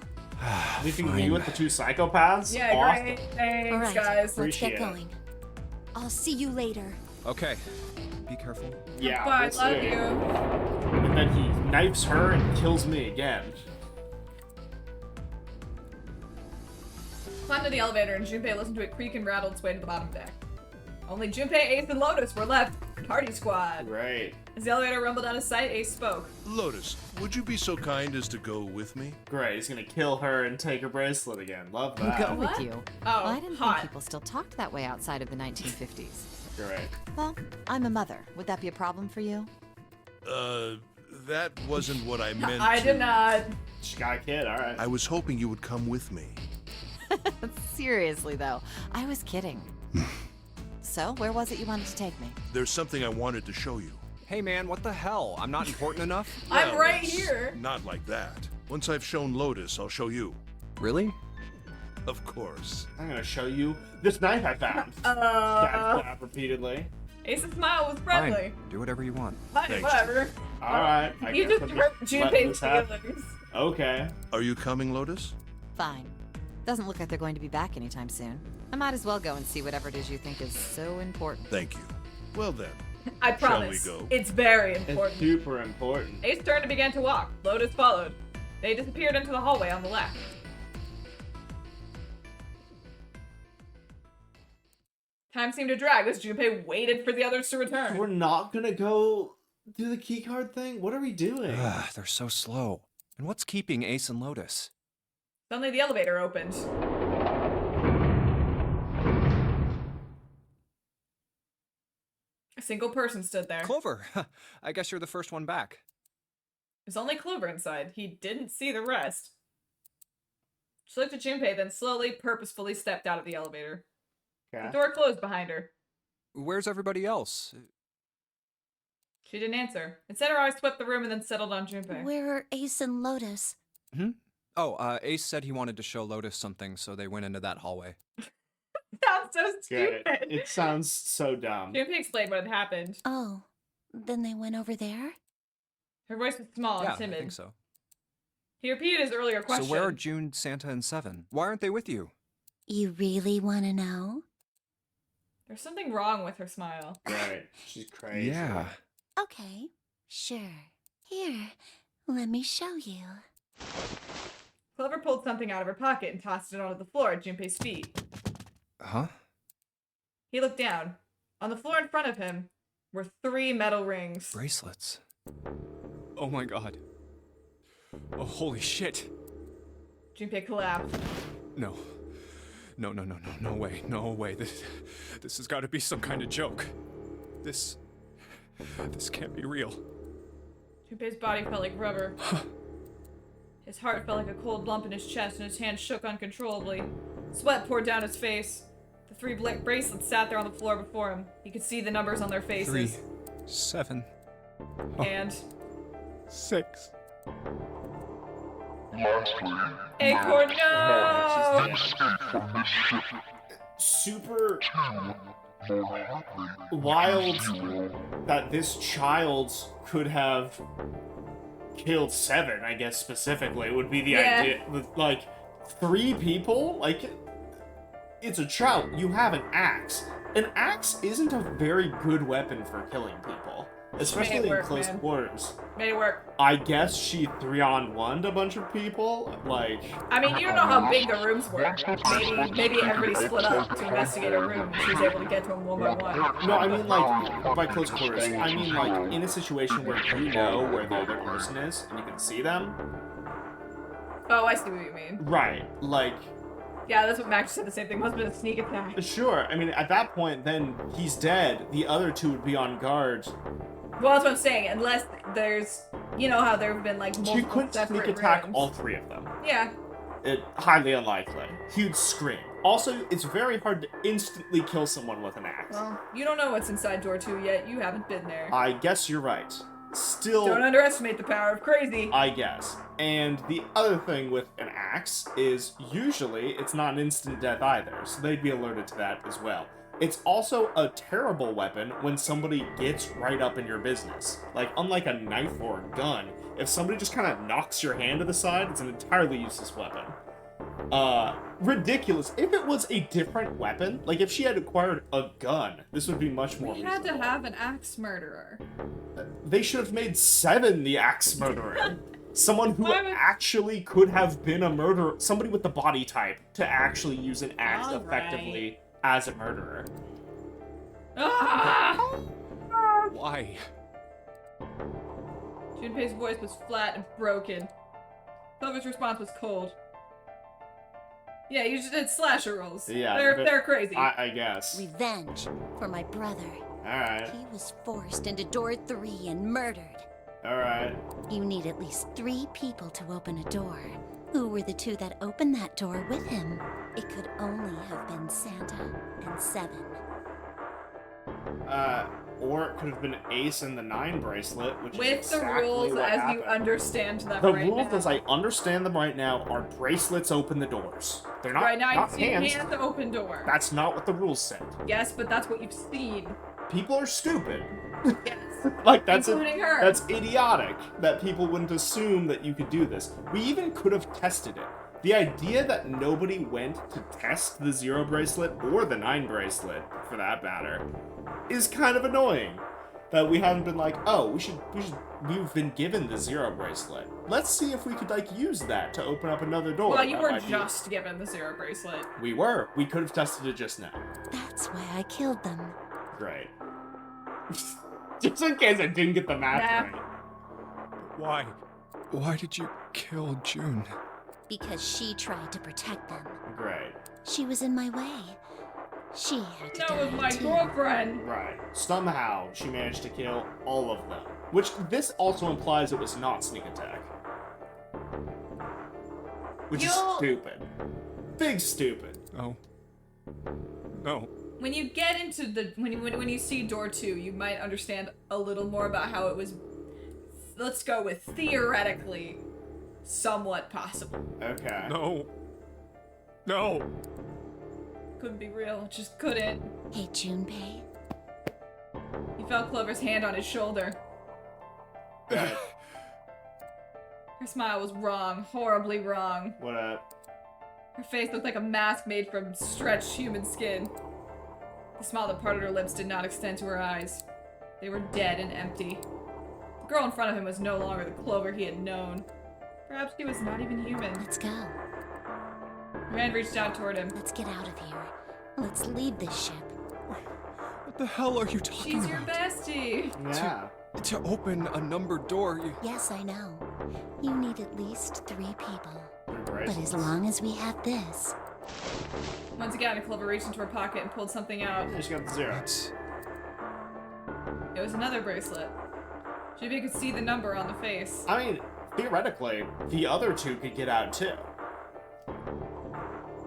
Leaving Fine. you with the 2 psychopaths? Yeah, Awesome. great. Thanks, All right, guys. let's Appreciate get it. going. I'll see you later. Okay. Be careful. Yeah. Bye, we'll love see. you. And then he knifes her and kills me again. Climbed to the elevator and Junpei listened to it creak and rattle its way to the bottom deck. Only Junpei, Ace, and Lotus were left. Party squad. Right. As the elevator rumbled out of sight, Ace spoke. Lotus, would you be so kind as to go with me? Great. He's gonna kill her and take her bracelet again. Love that. Go What? with you. Oh, Well, I didn't hot. think people still talked that way outside of the 1950s. Great. Well, I'm a mother. Would that be a problem for you? That wasn't what I meant. I did not. She got a kid. All right. I was hoping you would come with me. Seriously, though, I was kidding. So, where was it you wanted to take me? There's something I wanted to show you. Hey man, what the hell? I'm not important enough? I'm Well, right it's here. Not like that. Once I've shown Lotus, I'll show you. Really? Of course. I'm gonna show you this knife I found. Stab, stab repeatedly. Ace's smile was friendly. Fine. Do whatever you want. Fine, Thanks. whatever. All right. I You guess just I'm hurt letting Junpei's this happen. feelings. Okay. Are you coming, Lotus? Fine. Doesn't look like they're going to be back anytime soon. I might as well go and see whatever it is you think is so important. Thank you. Well then, I promise. Shall we go? It's very It's important. super important. Ace turned and began to walk. Lotus followed. They disappeared into the hallway on the left. Time seemed to drag as Junpei waited for the others to return. We're not gonna go do the keycard thing? What are we doing? Ugh, they're so slow. And what's keeping Ace and Lotus? Suddenly the elevator opened. A single person stood there. Clover! I guess you're the first one back. There's only Clover inside. He didn't see the rest. She looked at Junpei, then slowly, purposefully stepped out of the elevator. Okay. The door closed behind her. Where's everybody else? She didn't answer. Instead, her eyes swept the room and then settled on Junpei. Where are Ace and Lotus? Oh, Ace said he wanted to show Lotus something, so they went into that hallway. Sounds so Get stupid. it sounds so dumb. Junpei explained what had happened. Oh, then they went over there? Her voice was small Yeah, and timid. I think so. He repeated his earlier question. So where are June, Santa, and Seven? Why aren't they with you? You really want to know? There's something wrong with her smile. Right. She's crazy. Yeah. Okay, sure. Here, let me show you. Clover pulled something out of her pocket and tossed it onto the floor at Junpei's feet. Huh? He looked down. On the floor in front of him were 3 metal rings. Bracelets. Oh my god. Oh, holy shit. Junpei collapsed. No. No way. No way. This has got to be some kind of joke. This can't be real. Junpei's body felt like rubber. His heart felt like a cold lump in his chest, and his hands shook uncontrollably. Sweat poured down his face. The 3 bracelets sat there on the floor before him. He could see the numbers on their faces. 3, 7, And 6. Acorn, no! Super wild that this child could have killed 7, I guess specifically, would be the Yeah. idea. Like, 3 people? Like, it's a child. You have an axe. An axe isn't a very good weapon for killing people, especially in work, close man. quarters. Made it work. I guess she 3-on-1'd a bunch of people. Like, I mean, you don't know how big the rooms were. Maybe everybody split up to investigate a room, and she was able to get to them one by one. no, I mean like by close quarters. I mean like in a situation where you know where the other person is and you can see them. Oh, I see what you mean. Right. Like, Yeah, that's what Max said. The same thing. Must have been a sneak attack. sure. I mean, at that point, then he's dead. The other 2 would be on guard. Well, that's what I'm saying. Unless there's, you know how there have been like multiple She couldn't separate sneak attack rooms. all 3 of them. Yeah. It highly unlikely. He'd scream. Also, it's very hard to instantly kill someone with an axe. Well, you don't know what's inside door 2 yet. You haven't been there. I guess you're right. Still, Don't underestimate the power of crazy. I guess. And the other thing with an axe is usually it's not an instant death either, so they'd be alerted to that as well. It's also a terrible weapon when somebody gets right up in your business. Like, unlike a knife or a gun, if somebody just kind of knocks your hand to the side, it's an entirely useless weapon. Ridiculous. If it was a different weapon, like if she had acquired a gun, this would be much more We had to reasonable. have an axe murderer. They should have made 7 the axe murderer. Someone who Why would- actually could have been a murderer. Somebody with the body type to actually use an axe All effectively as a murderer. Ah! Why? Junpei's voice was flat and broken. Clover's response was cold. Yeah, you just did slasher rolls. Yeah, they're crazy. I guess. Revenge for my brother. Alright, He was forced into door 3 and murdered. alright. You need at least 3 people to open a door. Who were the 2 that opened that door with him? It could only have been Santa and 7. Or it could have been Ace and the 9 bracelet, which is With the exactly rules what as happened. you understand them The right rules now. as I understand them right now are bracelets open the doors. They're not, Right now, not you see hands. hands open door. That's not what the rules said. Yes, but that's what you've seen. People are stupid. Yes. Like, that's Including her. That's idiotic that people wouldn't assume that you could do this. We even could have tested it. The idea that nobody went to test the 0 bracelet or the 9 bracelet, for that matter, is kind of annoying. that we haven't been like, oh, we've been given the Zero bracelet. Let's see if we could, like, use that to open up another door. Well, you That were might be- just given the Zero bracelet. We were. We could have tested it just now. That's why I killed them. Great. Just in case I didn't get the math Nah. right. Why? Why did you kill June? Because she tried to protect them. Great. She was in my way. She had to No, die it was my too. girlfriend. Right. Somehow, she managed to kill all of them. Which, this also implies it was not sneak attack. Which is stupid. Big stupid. No. No. When you get into the when you see door 2, you might understand a little more about how it was. Let's go with theoretically, somewhat possible. Okay. No. No. Couldn't be real. It just couldn't. Hey, Junpei. He felt Clover's hand on his shoulder. Right. Her smile was wrong, horribly wrong. What up? Her face looked like a mask made from stretched human skin. The smile that parted her lips did not extend to her eyes. They were dead and empty. The girl in front of him was no longer the Clover he had known. Perhaps she was not even human. Let's go. Her hand reached out toward him. Let's get out of here. Let's leave this ship. What the hell are you talking She's your about? bestie. Yeah. To open a numbered door, you... Yes, I know. You need at least 3 people. Great. But as long as we have this... Once again, Clover reached into her pocket and pulled something out. She got the zero. That's... It was another bracelet. Jimmy could see the number on the face. I mean, theoretically, the other 2 could get out too.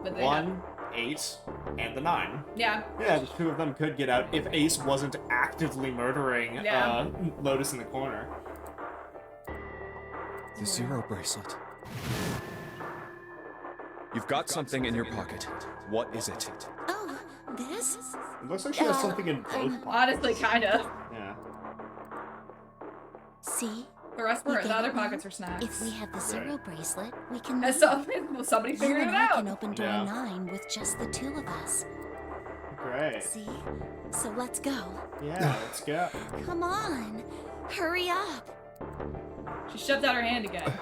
But they 1, 8, and the 9. Yeah. Yeah, the 2 of them could get out if Ace wasn't actively murdering Yeah. Lotus in the corner. The Zero bracelet. You've got something in your pocket. What is it? Oh, this? It looks like she has something in both pockets. Honestly, kinda. Yeah. See? The rest were We the get other it pockets now. are snacks. If we have the Zero bracelet, we can... And somebody You figured and it I out. can open door Yeah. 9 with just the 2 of us. Great. See? So let's go. Yeah, let's go. Come on. Hurry up. She shoved out her hand again.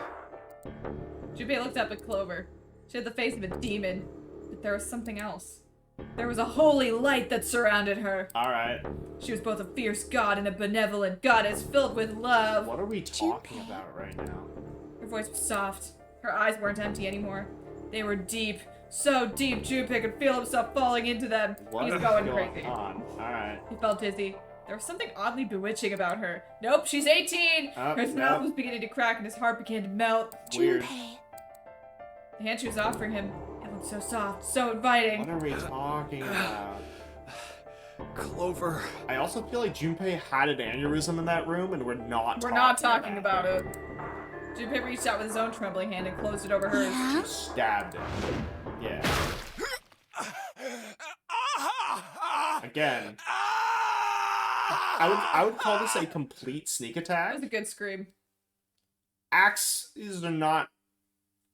Junpei looked up at Clover. She had the face of a demon, but there was something else. There was a holy light that surrounded her. Alright. She was both a fierce god and a benevolent goddess filled with love. What are we talking Junpei. about right now? Her voice was soft. Her eyes weren't empty anymore. They were deep. So deep, Junpei could feel himself falling into them. What He's is going crazy. on? Alright. He felt dizzy. There was something oddly bewitching about her. Nope, she's 18! Her mouth nope. was beginning to crack and his heart began to melt. Weird. Junpei. The hand she was offering him, it looked so soft, so inviting. What are we talking about? Clover. I also feel like Junpei had an aneurysm in that room and we're not talking about it. Junpei reached out with his own trembling hand and closed it over hers. Yeah? Stabbed him. Yeah. Again. I would call this a complete sneak That attack. was a good scream. Axes are not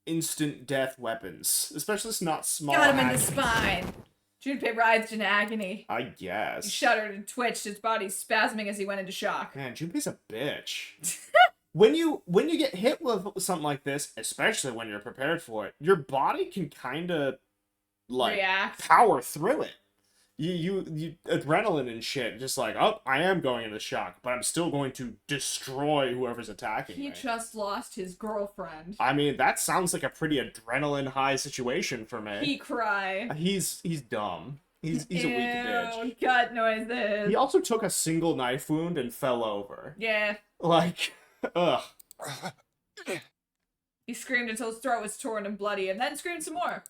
instant death weapons. Especially not small Got him in the axes. spine. Junpei writhed in agony. I He guess. shuddered and twitched, his body spasming as he went into shock. Man, Junpei's a bitch. when you get hit with something like this, especially when you're prepared for it, your body can kind of like React. power through it. You adrenaline and shit, just like, oh, I am going into shock, but I'm still going to destroy whoever's attacking He me. just lost his girlfriend. I mean, that sounds like a pretty adrenaline high situation for me. He cried. He's dumb. He's a weak bitch. Ew, gut noises. He also took a single knife wound and fell over. Yeah. Like, ugh. He screamed until his throat was torn and bloody, and then screamed some more.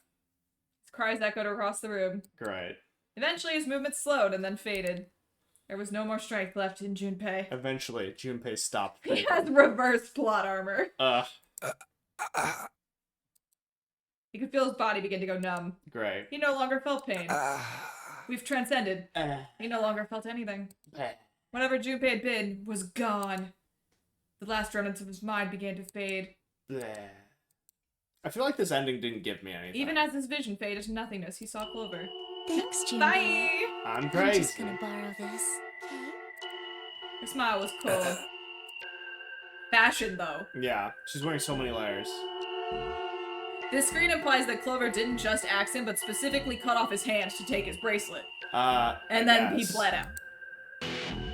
His cries echoed across the room. Great. Eventually, his movement slowed and then faded. There was no more strength left in Junpei. Eventually, Junpei stopped. He has reverse plot armor. He could feel his body begin to go numb. Great. He no longer felt pain. We've transcended. He no longer felt anything. Whatever Junpei had been was gone. The last remnants of his mind began to fade. I feel like this ending didn't give me anything. Even as his vision faded to nothingness, he saw Clover. Thanks, Junpei. Bye! I'm I'm crazy. just gonna borrow this, okay? Her smile was cold. Fashion, though. Yeah, she's wearing so many layers. This screen implies that Clover didn't just axe him, but specifically cut off his hands to take his bracelet. And then he bled out.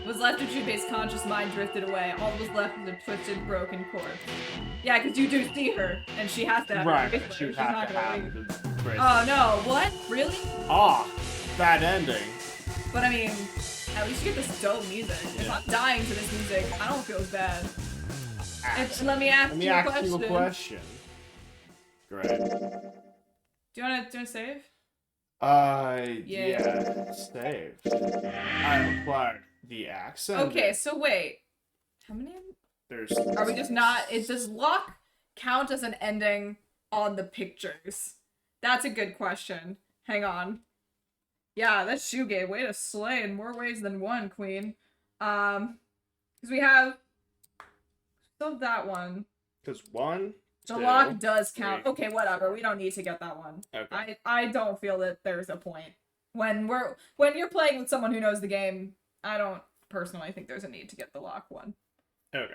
What was left of Junpei's conscious mind drifted away. All that was left was a twisted, broken corpse. Yeah, because you do see her, and she has to have Right, the bracelet. she would She's have not to gonna have leave. the bracelet. Oh no, what? Really? Ah, bad ending. But I mean, at least you get this dope music. If I'm dying to this music, I don't feel as bad. Let me ask you a question. Great. Do you wanna save? Yeah, save. I acquired the accent. Okay, so wait. How many? Are we just not? Does luck count as an ending on the pictures? That's a good question. Hang on. Yeah, that's Shuge. Way to slay in more ways than one, queen. Because we have still that one. Because one. The two, lock does count. 3. Okay, whatever. We don't need to get that one. Okay. I don't feel that there's a point. When you're playing with someone who knows the game, I don't personally think there's a need to get the lock one. Okay.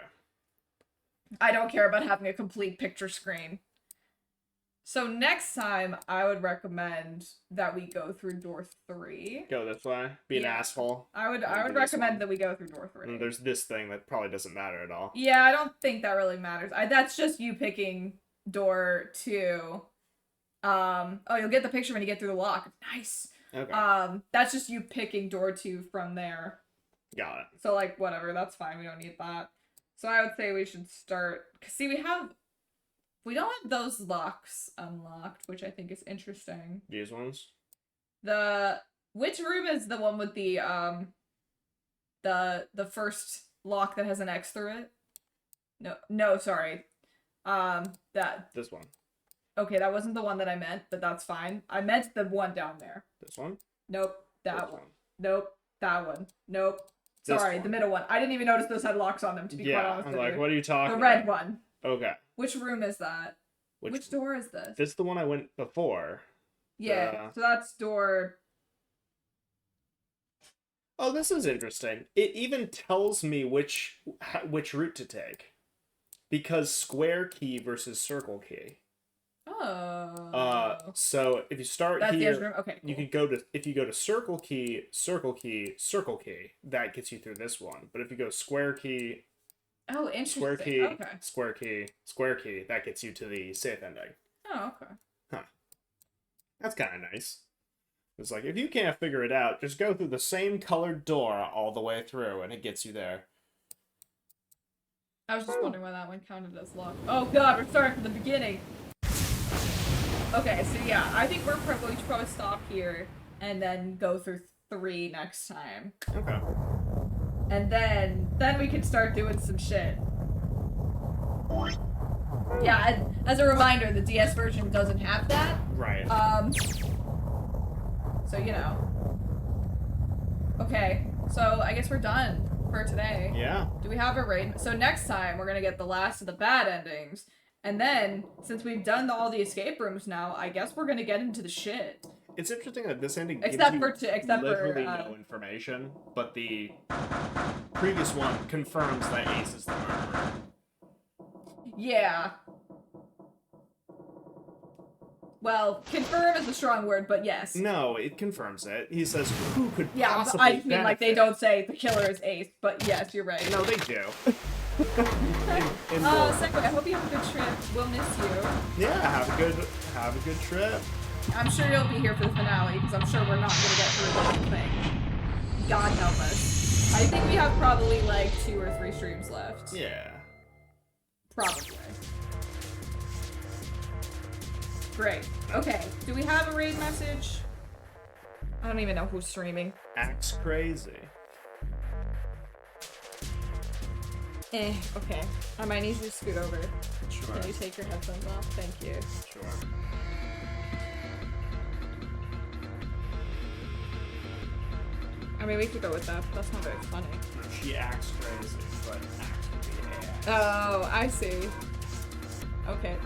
I don't care about having a complete picture screen. So next time, I would recommend that we go through door 3. Go this way. Be an asshole. I would recommend that we go through door 3. And there's this thing that probably doesn't matter at all. Yeah, I don't think that really matters. That's just you picking door 2. Oh, you'll get the picture when you get through the lock. Nice. Okay. That's just you picking door 2 from there. Got it. So like whatever, that's fine. We don't need that. So I would say we should start. Cause see, we don't have those locks unlocked, which I think is interesting. These ones? Which room is the one with the first lock that has an X through it? No, sorry. This one. Okay, that wasn't the one that I meant, but that's fine. I meant the one down there. This one? Nope, that This one. Nope, that one. Nope. Sorry, the middle one. I didn't even notice those had locks on them, to be quite honest with you. What are you talking about? The red one. Okay. Which room is that? Which door is this? This is the one I went before. Yeah, so that's door... Oh, this is interesting. It even tells me which route to take. Because square key versus circle key. Oh. So if you start that's here, the room. Okay, cool. you can go to, if you go to circle key, circle key, circle key, that gets you through this one. But if you go square key, oh, interesting. square key, okay. square key, square key, that gets you to the safe ending. Oh, okay. Huh. That's kind of nice. It's like, if you can't figure it out, just go through the same colored door all the way through, and it gets you there. I was just wondering why that one counted as locked. Oh god, we're starting from the beginning. Okay, so yeah, I think we should probably stop here and then go through 3 next time. Okay. And then we can start doing some shit. Yeah, as a reminder, the DS version doesn't have that. Right. So, you know. Okay, so I guess we're done for today. Yeah. Do we have a raid? So next time, we're gonna get the last of the bad endings. And then, since we've done all the escape rooms now, I guess we're gonna get into the shit. It's interesting that this ending Except gives you for literally no information, but the previous one confirms that Ace is the murderer. Yeah. Well, confirm is a strong word, but yes. No, it confirms it. He says, who could Yeah, possibly I mean, like, they benefit? don't say the killer is Ace, but yes, you're right. No, they do. Segue, I hope you have a good trip. We'll miss you. Yeah, have a good trip. I'm sure you'll be here for the finale, because I'm sure we're not gonna get through the whole thing. God help us. I think we have probably, like, 2 or 3 streams left. Yeah. Probably. Great. Okay, do we have a raid message? I don't even know who's streaming. Acts crazy. Okay. I might need you to scoot over. Sure. Can you take your headphones off? Thank you. Sure. I mean, we could go with that, but that's not very funny. She acts crazy, but acts with the ass. Oh, I see. Okay.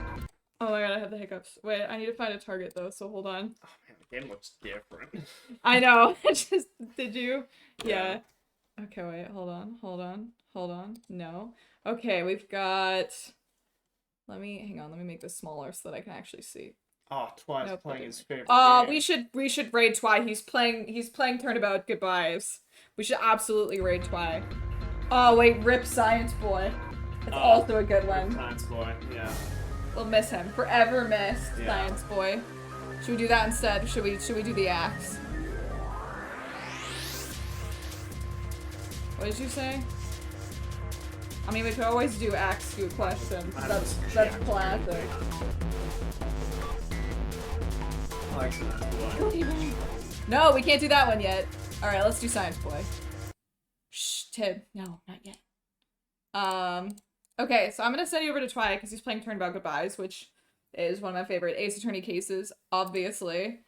Oh my god, I have the hiccups. Wait, I need to find a target though, so hold on. Oh man, the game looks different. I know. Did you? Yeah. Okay, wait, hold on. No. Okay, we've got... hang on, let me make this smaller so that I can actually see. Oh, Twy's playing his favorite game. We should raid Twy. He's playing Turnabout Goodbyes. We should absolutely raid Twy. Oh wait, Rip Science Boy. It's also a good one. Science Boy, yeah. We'll miss him. Forever missed, Yeah. Science Boy. Should we do that instead? Should we do the axe? What did you say? I mean, we could always do axe you questions. That's classic. I like Science Boy. No, we can't do that one yet. All right, let's do Science Boy. Shh, Tim. No, not yet. Okay, so I'm gonna send you over to Twy because he's playing Turnabout Goodbyes, which is one of my favorite Ace Attorney cases, obviously.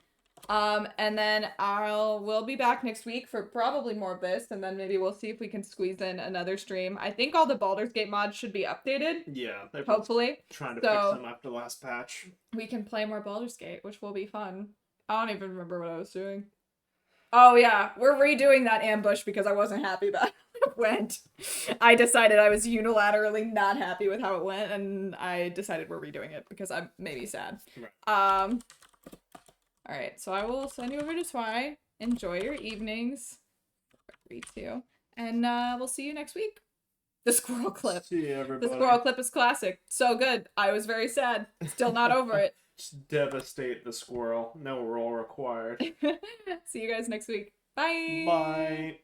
And then we'll be back next week for probably more of this, and then maybe we'll see if we can squeeze in another stream. I think all the Baldur's Gate mods should be updated. Yeah, they're hopefully trying to fix them after the last patch. We can play more Baldur's Gate, which will be fun. I don't even remember what I was doing. Oh yeah, we're redoing that ambush because I wasn't happy about how it went. I decided I was unilaterally not happy with how it went, and I decided we're redoing it because I'm maybe sad. Right. Alright, so I will send you over to Twy. Enjoy your evenings. Read to. And we'll see you next week. The squirrel clip. See you, everybody. The squirrel clip is classic. So good. I was very sad. Still not over it. Just devastate the squirrel. No roll required. See you guys next week. Bye. Bye.